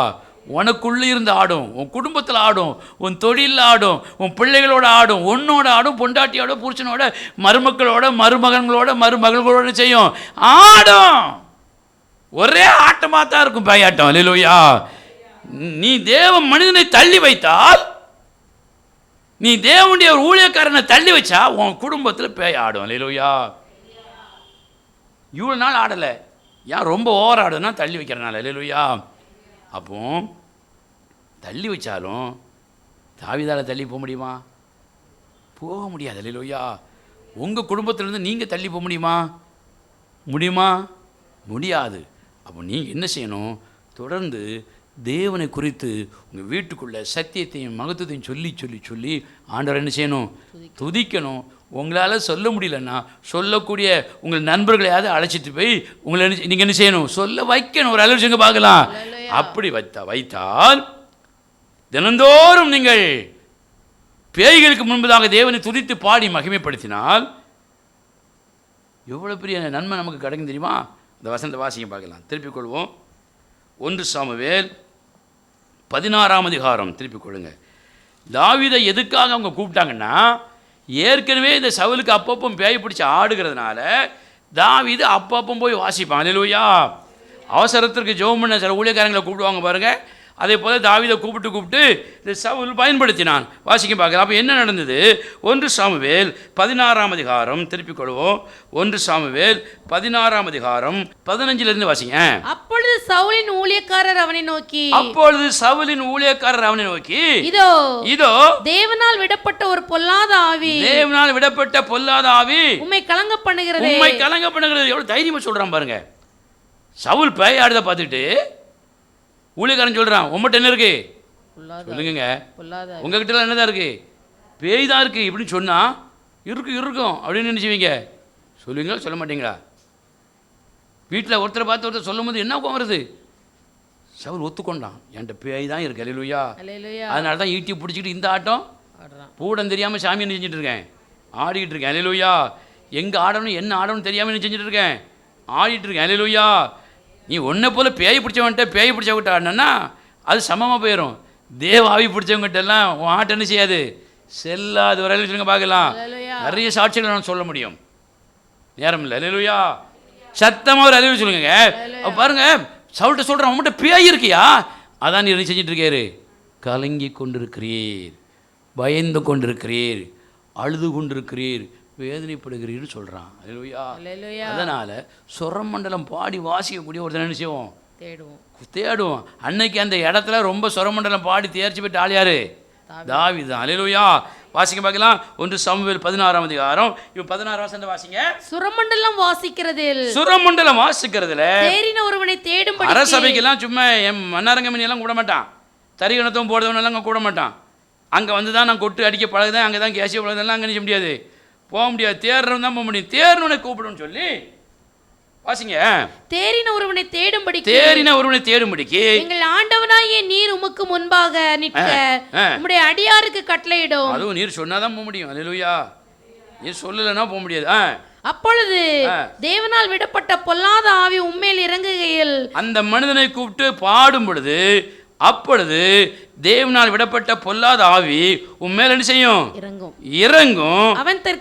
உனக்குள்ளே இருந்து ஆடும், உன் குடும்பத்தில் ஆடும், உன் தொழிலில் ஆடும், உன் பிள்ளைகளோட ஆடும், உன்னோட ஆடும், பொண்டாட்டியோட, புருஷனோட, மருமக்களோட, மருமகன்களோட, மருமகளோட செய்யும், ஆடும். ஒரே ஆட்டமாக தான் இருக்கும் பேயாட்டம். அல்லேலூயா. நீ தேவ மனிதனை தள்ளி வைத்தால், நீ தேவனுடைய ஒரு ஊழியக்காரனை தள்ளி வச்சா உன் குடும்பத்தில் பேய் ஆடும். அல்லேலூயா. இவ்வளோ நாள் ஆடலை, ஏன் ரொம்ப ஓவர் ஆடுதுன்னா தள்ளி வைக்கிறனால. அல்லேலூயா. அப்போ தள்ளி வச்சாலும் தாவீதால தள்ளி போக முடியுமா? போக முடியாது. அல்லேலூயா. உங்கள் குடும்பத்திலேருந்து நீங்கள் தள்ளி போக முடியுமா? முடியாது. அப்போ நீங்கள் என்ன செய்யணும்? தொடர்ந்து தேவனை குறித்து உங்கள் வீட்டுக்குள்ளே சத்தியத்தையும் மகத்துவத்தையும் சொல்லி ஆண்டவர் என்ன செய்யணும்? துதிக்கணும். உங்களால் சொல்ல முடியலன்னா சொல்லக்கூடிய உங்கள் நண்பர்களையாவது அழைச்சிட்டு போய் உங்களை நீங்கள் என்ன செய்யணும்? சொல்ல வைக்கணும். ஒரு அலுவலக பார்க்கலாம். அப்படி வைத்தால் தினந்தோறும் நீங்கள் பேய்களுக்கு முன்பதாக தேவனை துதித்து பாடி மகிமைப்படுத்தினால் எவ்வளோ பெரிய நன்மை நமக்கு கிடைக்கும் தெரியுமா? இந்த வசனத்தை வாசிக்க பார்க்கலாம். திருப்பிக் கொள்வோம். 1 சாமுவேல் 16ஆம் அதிகாரம் திருப்பிக் கொள்ளுங்க. தாவீதை எதுக்காக அவங்க கூப்பிட்டாங்கன்னா, ஏற்கனவே இந்த சவுலுக்கு அப்பப்போ பேய் பிடிச்சி ஆடுகிறதுனால தாவீது அப்பப்போ போய் வாசிப்பான். அல்லேலூயா. அவசரத்திற்கு ஜெபம் பண்ண சில ஊழியக்காரங்களை கூப்பிடுவாங்க பாருங்கள். அதே போல் தாவீதை கூப்பிட்டு இந்த சவுல் பயன்படுத்தினான். வாசிக்க பார்க்கலாம். அப்போ என்ன நடந்தது? 1 சாமுவேல் 16ஆம் அதிகாரம் திருப்பிக் கொள்வோம். 1 சாமுவேல் 16ஆம் அதிகாரம் 15லிருந்து வாசிங்க. அப்பொழுது சவுலின் ஊழியக்காரர் அவனை நோக்கி, இதோ தேவனால் விடப்பட்ட ஒரு பொல்லாத ஆவி உம்மை கலங்க பண்ணுகிறது. எவ்வளவு தைரியமா சொல்றான் பாருங்க. சவுல் பேய் ஆடுத பார்த்துட்டு ஊழியக்காரன் சொல்றான், உம்மட்ட என்ன இருக்கு சொல்லுங்க, உங்ககிட்ட என்னதான் இருக்கு? பேய் தான் இருக்கு இப்படின்னு சொன்னா இருக்கும் அப்படின்னு நினைச்சுவீங்க. சொல்லுவீங்களா சொல்ல மாட்டீங்களா? வீட்டில் ஒருத்தரை பார்த்து ஒருத்தர் சொல்லும் போது என்ன கோவம் வருது? சவுல் ஒத்துக்கொண்டான், என்கிட்ட பேய் தான் இருக்கு. அல்லேலூயா. அதனால தான் ஈட்டி பிடிச்சிக்கிட்டு இந்த ஆட்டம் பூடம் தெரியாமல் சாமி என்ன செஞ்சுட்டு இருக்கேன்? ஆடிக்கிட்டு இருக்கேன். அல்லேலூயா. எங்கே ஆடணும் என்ன ஆடணும் தெரியாமல் என்ன செஞ்சுட்டு இருக்கேன்? ஆடிட்டு இருக்கேன். அல்லேலூயா. நீ ஒன்றை போல் பேய் பிடிச்சவங்கிட்ட ஆடினா அது சமமாக போயிடும். தேவ ஆவி பிடிச்சவங்ககிட்ட எல்லாம் உன் ஆட்டம் என்ன செய்யாது? செல்லாது. ஒரு சொல்லுங்க பார்க்கலாம். நிறைய சாட்சிகள் நான் சொல்ல முடியும், நேரம் இல்லை. அல்லேலூயா. சத்தமாக ஒரு அல்லேலூயா சொல்லுங்க. பாருங்க, சவுல்கிட்ட சொல்கிறேன், உங்கள்கிட்ட பேய் இருக்கியா? அதான் நீ என்ன செஞ்சுட்டு இருக்காரு? கலங்கி கொண்டிருக்கிறீர், பயந்து கொண்டிருக்கிறீர், அழுது கொண்டிருக்கிறீர், வேதனைப்படுகிறீர்னு சொல்கிறான். அல்லேலூயா. அதனால் சொரமண்டலம் பாடி வாசிக்கக்கூடிய ஒரு என்ன செய்வோம்? தேடுவோம். அன்னைக்கு அந்த இடத்துல ரொம்ப சொரமண்டலம் பாடி தேர்ச்சி பெற்ற ஆள் யாரு? தாவீது தான். அல்லேலூயா. வாசிக்க பார்க்கலாம். 1 சாமுவேல் 16ஆம் அதிகாரம் 16 வசனம் வாசிங்க. சுரமண்டலம் வாசிக்கிறதுல தேறின ஒருவனை தேடும்படி. அரசபைக்கெல்லாம் சும்மா மன்னாரங்கமணி எல்லாம் கூட மாட்டான், தரிகணத்துவம் போடுறவனெல்லாம் அங்கே கூட மாட்டான். அங்கே வந்து தான் நான் கொட்டு அடிக்க பழகுதான், அங்கே தான் கேசிய பழகுதெல்லாம் அங்கே நிற்க முடியாது, போக முடியாது. தேர்றவன் தான் போக முடியும். தேர்னவனை கூப்பிடுன்னு சொல்லி வாசிங்க. தேறின ஒருவனை தேடும்படிக்கு எங்கள் ஆண்டவனாகிய நீர் உமக்கு முன்பாக நிற்க உம்முடைய அடியாருக்கு கட்டளையிடும். அதுவும் நீர் சொன்னாதான் போக முடியும். அல்லேலூயா. நீர் சொல்லலைன்னா போக முடியாது. அப்பொழுது தேவனால் விடப்பட்ட பொல்லாத ஆவி உம்மேல் இறங்குகையில் அந்த மனிதனை கூப்பிட்டு பாடும் பொழுது, அப்பொழுது தேவனால் விடப்பட்ட பொல்லாத ஆவி உம்மேல் என்ன செய்யும்? இறங்கும். அவன் தன்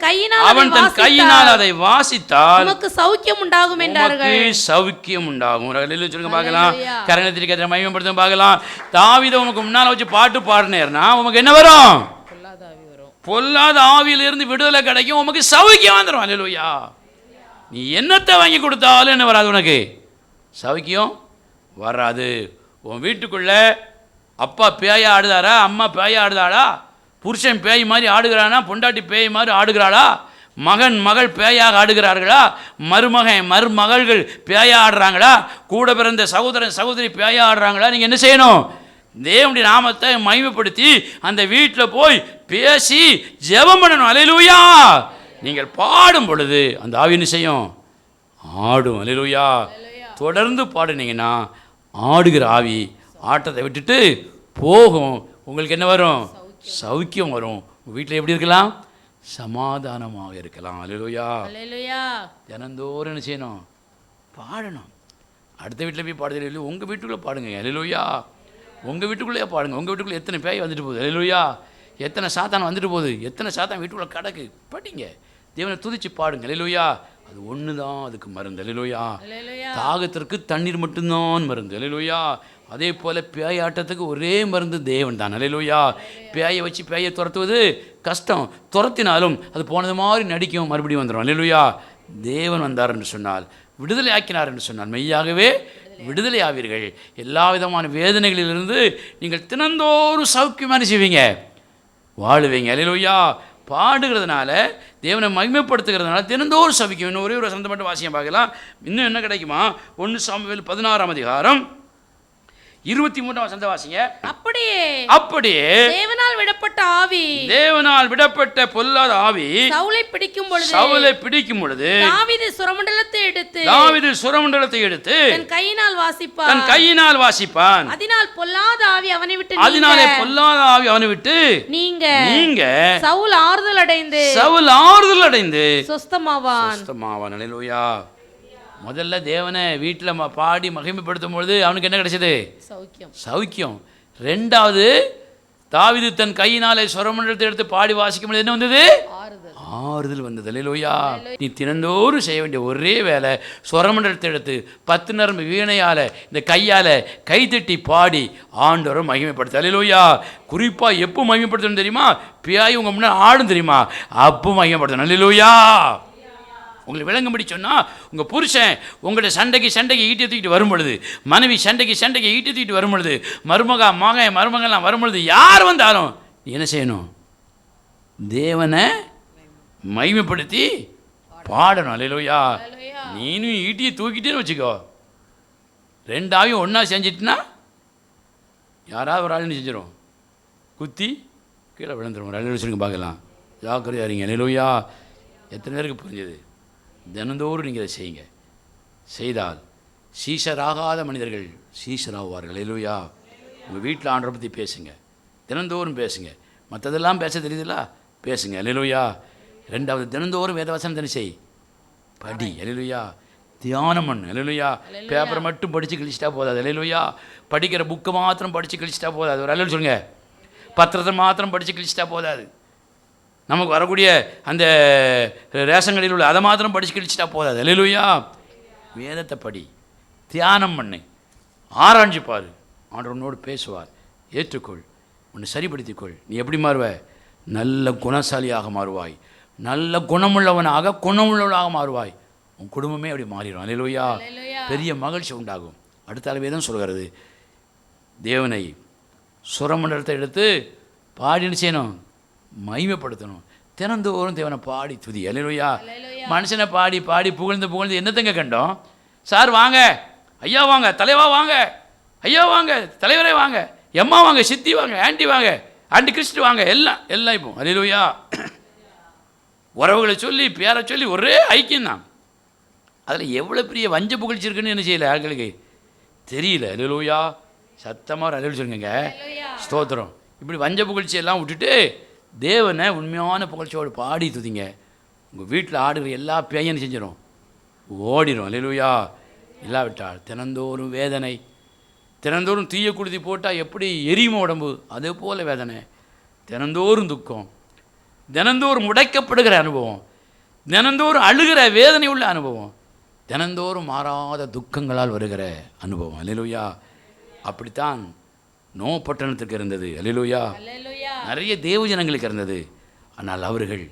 கையினால் அதை வாசித்தால் உமக்கு சௌக்கியம் உண்டாகும் என்றார்கள். சௌக்கியம் உண்டாகும். சொல்லுங்க பார்க்கலாம். கரணத்திற்கு மகிமைப்படுத்த பார்க்கலாம். தாவீதை உமக்கு முன்னால வச்சு பாட்டு பாடினேர்னா உமக்கு என்ன வரும்? பொல்லாத ஆவியிலிருந்து விடுதலை கிடைக்கும், உமக்கு சௌக்கியம் வந்துடும். அல்லேலூயா. நீ என்னத்தை வாங்கி கொடுத்தாலும் என்ன வராது? உனக்கு சௌக்கியம் வராது. உன் வீட்டுக்குள்ள அப்பா பேயா ஆடுதாரா? அம்மா பேயா ஆடுதாடா? புருஷன் பேய் மாதிரி ஆடுகிறானா? பொண்டாட்டி பேய் மாதிரி ஆடுகிறாளா? மகன் மகள் பேயாக ஆடுகிறார்களா? மருமகள்கள் பேயா ஆடுறாங்களா? கூட பிறந்த சகோதரன் சகோதரி பேயா ஆடுறாங்களா? நீங்கள் என்ன செய்யணும்? தேவனுடைய நாமத்தை மகிமைப்படுத்தி அந்த வீட்டில் போய் பேசி ஜெபம் பண்ணணும். அல்லேலூயா. நீங்கள் பாடும் பொழுது அந்த ஆவி என்ன செய்யும்? ஆடும். அல்லேலூயா. தொடர்ந்து பாடுனீங்கன்னா ஆடுகிற ஆவி ஆட்டத்தை விட்டுட்டு போகும். உங்களுக்கு என்ன வரும்? சௌக்கியம் வரும். வீட்டில் எப்படி இருக்கலாம்? சமாதானமாக இருக்கலாம். அல்லேலூயா. தினந்தோறும் என்ன செய்யணும்? பாடணும். அடுத்த வீட்டில் போய் பாடுறது, உங்கள் வீட்டுக்குள்ளே பாடுங்க. அல்லேலூயா. உங்கள் வீட்டுக்குள்ளேயே பாடுங்க. உங்கள் வீட்டுக்குள்ளே எத்தனை பேய் வந்துட்டு போகுது? அல்லேலூயா. எத்தனை சாத்தான் வந்துட்டு போகுது? எத்தனை சாத்தான் வீட்டுக்குள்ளே கிடக்கு? படிங்க, தேவனை துதிச்சு பாடுங்க. அல்லேலூயா. அது ஒன்று தான் அதுக்கு மருந்து. அல்லேலூயா. தாகத்திற்கு தண்ணீர் மட்டும்தான் மருந்து. அல்லேலூயா. அதே போல் பேய் ஆட்டத்துக்கு ஒரே மருந்து தேவன் தான். அல்லேலூயா. பேயை வச்சு பேயை துரத்துவது கஷ்டம். துரத்தினாலும் அது போனது மாதிரி நடிக்கும், மறுபடியும் வந்துடும். அல்லேலூயா. தேவன் வந்தார் என்று சொன்னால், விடுதலை ஆக்கினார் என்று சொன்னால் மெய்யாகவே விடுதலை ஆவீர்கள். எல்லா விதமான வேதனைகளிலிருந்து நீங்கள் தினந்தோறும் சௌக்கியமான செய்வீங்க, வாழுவீங்க. அல்லேலூயா. பாடுகிறதுனால, தேவனை மகிமைப்படுத்துகிறதுனால தினந்தோறும் சபிக்கும். இன்னும் ஒரே ஒரு சந்தம் மட்டும் வாசியம் பார்க்கலாம். இன்னும் என்ன கிடைக்குமா? 1 சாமுவேல் 16ஆம் அதிகாரம் 23ஆம் வசனத்தை வாசிங்க. அப்படியே தேவனால் விடப்பட்ட பொல்லாத ஆவி சவுலை பிடிக்கும் பொழுது தாவீது சுரமண்டலத்தை எடுத்து தன் கையினால் வாசிப்பான். அதனாலே பொல்லாத ஆவி அவனை விட்டு நீங்க சவுல் ஆறுதல் அடைந்து சொஸ்தமாவான். அல்லேலூயா. முதல்ல தேவனை வீட்டில் பாடி மகிமைப்படுத்தும் பொழுது அவனுக்கு என்ன கிடைச்சது? சௌக்கியம். ரெண்டாவது, தாவீது தன் கையினாலே சுரமண்டலத்தை எடுத்து பாடி வாசிக்கும் பொழுது என்ன வந்தது? ஆறுதல் வந்தது. அல்லேலூயா. நீ தினந்தோறும் செய்ய வேண்டிய ஒரே வேலை, சுரமண்டலத்தை எடுத்து 10 நரம்பு வீணையால் இந்த கையால் கைத்தட்டி பாடி ஆண்டவரை மகிமைப்படுத்த. அல்லேலூயா. குறிப்பாக எப்போ மகிமைப்படுத்தணும் தெரியுமா? பியாய் உங்கள் முன்னாடி ஆடும் தெரியுமா? அப்போ மகிமைப்படுத்தணும். அல்லேலூயா. உங்களுக்கு விளங்கும்படி சொன்னால், உங்கள் புருஷன் உங்களுடைய சண்டைக்கு ஈட்டி தூக்கிட்டு வரும் பொழுது, மனைவி சண்டைக்கு ஈட்டி தூக்கிட்டு வரும் பொழுது, மருமகள்லாம் வரும் பொழுது, யார் வந்தாலும் நீ என்ன செய்யணும்? தேவனை மகிமைப்படுத்தி பாடணும். அல்லேலூயா. நீனும் ஈட்டியை தூக்கிட்டேன்னு வச்சுக்கோ, ரெண்டாவையும் ஒன்றா செஞ்சிட்டுனா யாராவது ஒரு ஆளுன்னு செஞ்சிடும், குத்தி கீழே விழுந்துடும். ரெண்டு வச்சுருங்க பார்க்கலாம். ஜாக்கிரதையா இருங்க. அல்லேலூயா. எத்தனை பேருக்கு புரிஞ்சது? தினந்தோறும் நீங்கள் இதை செய்யுங்க. செய்தால் சீஷராகாத மனிதர்கள் சீஷராகுவார்கள். அல்லேலூயா. உங்கள் வீட்டில் ஆண்டவரை பற்றி பேசுங்க, தினந்தோறும் பேசுங்க. மற்றதெல்லாம் பேச தெரியுதுல்ல, பேசுங்க. அல்லேலூயா. ரெண்டாவது, தினந்தோறும் வேதவசனம் தானே செய், படி. அல்லேலூயா. தியானம் பண்ணு. அல்லேலூயா. பேப்பரை மட்டும் படித்து கழிச்சிட்டா போதாது. அல்லேலூயா. படிக்கிற புக்கை மாத்திரம் படித்து கழிச்சிட்டா போதாது. ஒரு அல்லேலூயா சொல்லுங்க. பத்திரத்தை மாத்திரம் படித்து கழிச்சிட்டா போதாது. நமக்கு வரக்கூடிய அந்த ரேஷன் கடையில் உள்ள அதை மாத்திரம் படித்து கழிச்சிட்டா போதாது. அல்லேலூயா. வேதத்தை படி, தியானம் பண்ணு, ஆராய்ஞ்சு பாரு. ஆண்டவர் உன்னோடு பேசுவார். ஏற்றுக்கொள், உன்னை சரிப்படுத்திக்கொள். நீ எப்படி மாறுவ? நல்ல குணசாலியாக மாறுவாய். நல்ல குணமுள்ளவனாக மாறுவாய். உன் குடும்பமே அப்படி மாறிடும். அல்லேலூயா. பெரிய மகிழ்ச்சி உண்டாகும். அடுத்த வேதம் சொல்கிறது, தேவனை சுரமண்டலத்தை எடுத்து பாடின்னு செய்யணும், மகிமைப்படுத்தணும். தினந்தோறும் தேவனை பாடி துதி. அல்லேலூயா. மனுஷனை பாடி பாடி புகழ்ந்து என்னத்தங்க கண்டோம்? சார் வாங்க, ஐயா வாங்க, தலைவா வாங்க, ஐயா வாங்க, தலைவரே வாங்க, எம்மா வாங்க, சித்தி வாங்க, ஆண்டி வாங்க, ஆண்டி கிறிஸ்து வாங்க, எல்லாம் இப்போ. அல்லேலூயா. உறவுகளை சொல்லி பேரை சொல்லி ஒரே ஐக்கியம்தான். அதில் எவ்வளோ பெரிய வஞ்ச புகழ்ச்சி இருக்குன்னு என்ன செய்யலை ஆட்களுக்கு தெரியல. அல்லேலூயா. சத்தமாக அல்லேலூயா சொல்லுங்க. ஸ்தோத்திரம். இப்படி வஞ்ச புகழ்ச்சியெல்லாம் விட்டுட்டு தேவனை உண்மையான புகழ்ச்சியோடு பாடி துதிங்க. உங்கள் வீட்டில் ஆடுகிற எல்லா பேயும் செஞ்சிடும், ஓடிடும். அல்லேலூயா. இல்லாவிட்டால் தினந்தோறும் வேதனை, தினந்தோறும் தீய குருதி போட்டால் எப்படி எரியுமோ உடம்பு, அதே போல் வேதனை, தினந்தோறும் துக்கம், தினந்தோறும் உடைக்கப்படுகிற அனுபவம், தினந்தோறும் அழுகிற வேதனை உள்ள அனுபவம், தினந்தோறும் மாறாத துக்கங்களால் வருகிற அனுபவம். அல்லேலூயா. அப்படித்தான் நோ பட்டணத்துக்கு இருந்தது. அல்லேலூயா. நிறைய தேவ ஜனங்களுக்கு இருந்தது. ஆனால் அவர்கள்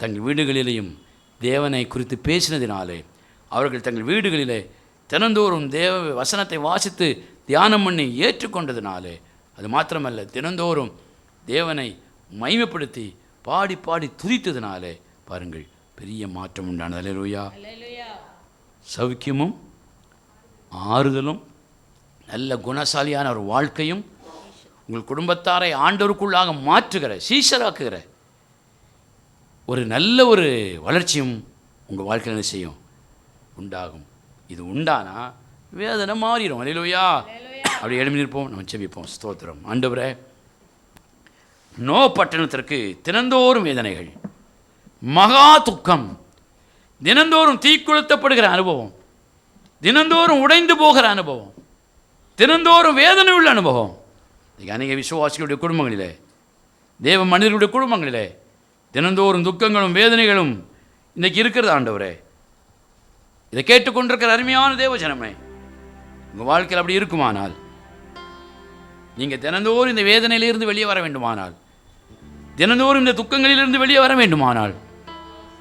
தங்கள் வீடுகளிலேயும் தேவனை குறித்து பேசினதினாலே, அவர்கள் தங்கள் வீடுகளிலே தினந்தோறும் தேவ வசனத்தை வாசித்து தியானம் பண்ணி ஏற்றுக்கொண்டதினாலே, அது மாத்திரமல்ல தினந்தோறும் தேவனை மகிமைப்படுத்தி பாடி பாடி துதித்ததினாலே பாருங்கள் பெரிய மாற்றம் உண்டானது. அல்லேலூயா. சௌக்கியமும் ஆறுதலும் நல்ல குணசாலியான ஒரு வாழ்க்கையும் உங்கள் குடும்பத்தாரை ஆண்டவருக்குள்ளாக மாற்றுகிற, சீஷராக்குகிற ஒரு நல்ல ஒரு வளர்ச்சியும் உங்கள் வாழ்க்கையில் என்ன செய்யும், உண்டாகும். இது உண்டானா வேதனை மாறிடும். அல்லேலூயா. அப்படி எழுப்பி நிற்போம், நம்ம செபிப்போம். ஸ்தோத்திரம். ஆண்டவரே, நோ பட்டணத்திற்கு தினந்தோறும் வேதனைகள், மகா துக்கம், தினந்தோறும் தீக்குளுத்தப்படுகிற அனுபவம், தினந்தோறும் உடைந்து போகிற அனுபவம், தினந்தோறும் வேதனை உள்ள அனுபவம் அநேக விசுவாசிகளுடைய குடும்பங்களிலே, தேவ மனிதர்களுடைய குடும்பங்களிலே தினந்தோறும் துக்கங்களும் வேதனைகளும் இன்றைக்கி இருக்கிறது. ஆண்டவரே, இதை கேட்டுக்கொண்டிருக்கிற அருமையான தேவ ஜனமே, உங்கள் வாழ்க்கையில் அப்படி இருக்குமானால், நீங்கள் தினந்தோறும் இந்த வேதனையிலிருந்து வெளியே வர வேண்டுமானால், தினந்தோறும் இந்த துக்கங்களிலிருந்து வெளியே வர வேண்டுமானால்,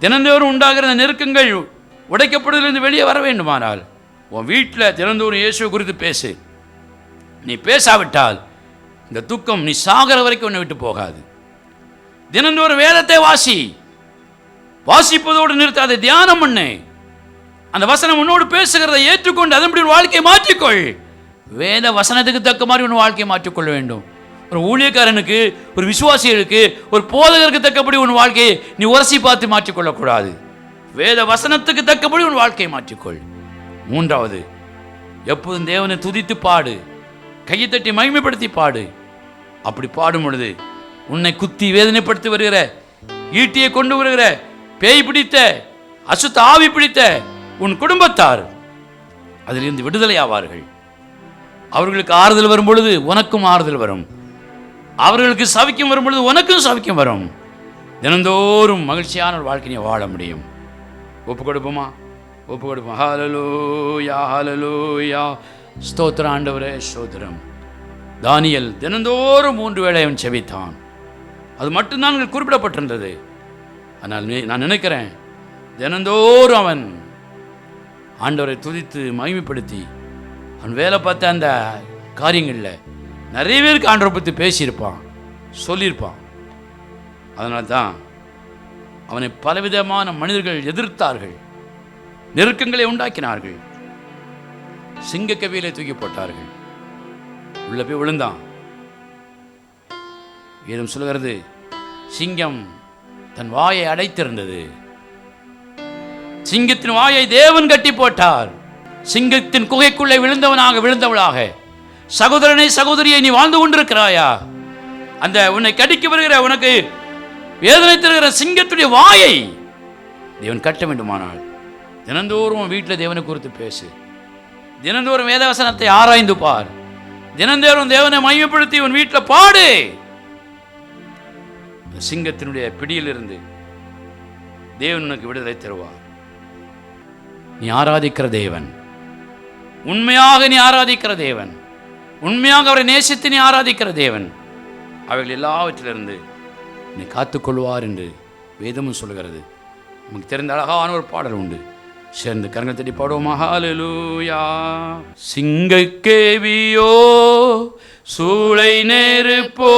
தினந்தோறும் உண்டாகிற இந்த நெருக்கங்கள் உடைக்கப்படுவதிலிருந்து வெளியே வர வேண்டுமானால், உன் வீட்டில் தினந்தோறும் இயேசுவை குறித்து பேசு. நீ பேசாவிட்டால் இந்த துக்கம் நீ சாகிற வரைக்கும் உன்னை விட்டு போகாது. தினந்தோறும் வேதத்தை வாசி, வாசிப்பதோடு நிறுத்தாத, தியானம் பண்ணு. அந்த வசனம் உன்னோடு பேசுகிறதை ஏற்றுக்கொண்டு அதன்படி உன் வாழ்க்கையை மாற்றிக்கொள். வேத வசனத்துக்கு தக்க மாதிரி உன் வாழ்க்கையை மாற்றிக்கொள்ள வேண்டும். ஒரு ஊழியக்காரனுக்கு, ஒரு விசுவாசிகளுக்கு, ஒரு போதகருக்கு தக்கபடி உன் வாழ்க்கையை நீ உரசி பார்த்து மாற்றிக்கொள்ளக்கூடாது. வேத வசனத்துக்கு தக்கபடி உன் வாழ்க்கையை மாற்றிக்கொள். மூன்றாவது, எப்போதும் தேவனை துதித்து பாடு, கையை தட்டி மகிமைப்படுத்தி பாடு. அப்படி பாடும் பொழுது உன்னை குத்தி வேதனைப்படுத்தி வருகிற, ஈட்டியை கொண்டு வருகிற, பேய் பிடித்த, அசுத்த ஆவி பிடித்த உன் குடும்பத்தார் அதிலிருந்து விடுதலை ஆவார்கள். அவர்களுக்கு ஆறுதல் வரும் பொழுது உனக்கும் ஆறுதல் வரும். அவர்களுக்கு சவிக்கம் வரும் பொழுது உனக்கும் சவிக்கம் வரும். தினந்தோறும் மகிழ்ச்சியான ஒரு வாழ்க்கையை வாழ முடியும். ஒப்பு கொடுப்போமா? ஒப்பு கொடுப்போம். ஹல்லேலூயா, ஹல்லேலூயா. ஸ்தோத்திரம் ஆண்டவரே, ஸ்தோத்திரம். தானியேல் தினந்தோறும் 3 வேளை அவன் செபித்தான். அது மட்டும்தான் குறிப்பிடப்பட்டிருந்தது. ஆனால் நான் நினைக்கிறேன், தினந்தோறும் அவன் ஆண்டவரை துதித்து மகிமைப்படுத்தி அவன் வேலை பார்த்த அந்த காரியங்களில் நிறைய பேருக்கு ஆண்டவரை பற்றி பேசியிருப்பான், சொல்லியிருப்பான். அதனால தான் அவனை பலவிதமான மனிதர்கள் எதிர்த்தார்கள், நெருக்கங்களை உண்டாக்கினார்கள், சிங்க கவியிலே தூக்கி போட்டார்கள். உள்ள போய் விழுந்தான். வேதம் சொல்லுகிறது, சிங்கம் தன் வாயை அடைத்திருந்தது. சிங்கத்தின் வாயை தேவன் கட்டி போட்டார். சிங்கத்தின் குகைக்குள்ளே விழுந்தவளாக சகோதரனை, சகோதரியை, நீ வாழ்ந்து கொண்டிருக்கிறாயா? அந்த உன்னை கடிக்க வருகிற, உனக்கு வேதனை தருகிற சிங்கத்துடைய வாயை தேவன் கட்ட வேண்டுமானால் தினந்தோறும் வீட்டில் தேவனை குறித்து பேசு. தினந்தோறும் வேதவசனத்தை ஆராய்ந்து பார். தினந்தோறும் தேவனை மகிமைப்படுத்தி உன் வீட்டில் பாடு. சிங்கத்தினுடைய பிடியிலிருந்து தேவன் உனக்கு விடுதலை தருவார். நீ ஆராதிக்கிற தேவன், உண்மையாக நீ ஆராதிக்கிற தேவன், உண்மையாக அவரை நேசித்து நீ ஆராதிக்கிற தேவன் அவைகள் எல்லாவற்றிலிருந்து நீ காத்துக்கொள்வார் என்று வேதமும் சொல்லுகிறது. நமக்கு தெரிந்த அழகான ஒரு பாடல் உண்டு, சேர்ந்து கரங்கள் தட்டி பாடுவோமா? ஹல்லேலூயா. சிங்கக்கேவியோ சூளை நெருப்போ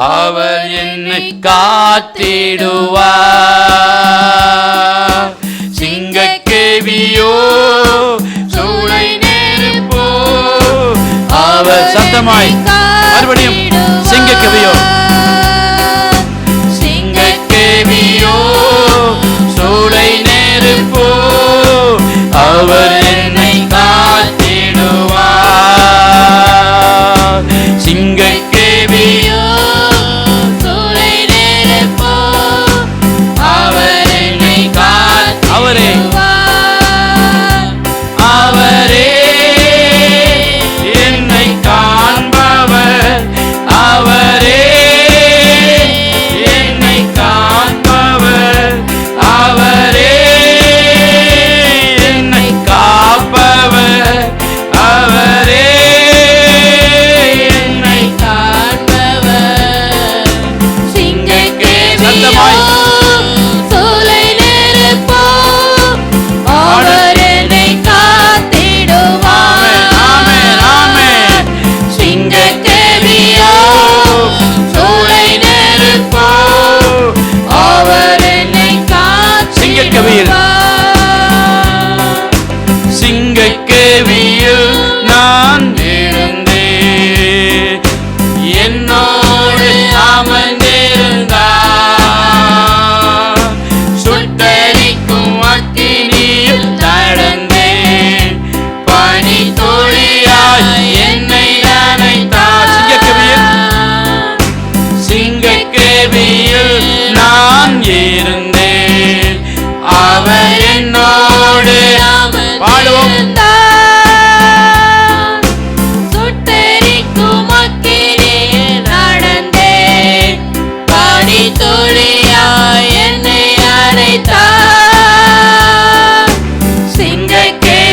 அவர் என்னை காத்திடுவார். சிங்கக்கேவியோ சூளை நெருப்போ அவர், சத்தமாய் மறுபடியும், சிங்கக்கேவியோ, சிங்கக்கேவியோ சூளை நெருப்போ அவர் என்னை காத்திடுவார். சிங்கக்கேவியோ சூளை நெருப்போ அவர்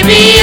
வாழ்வி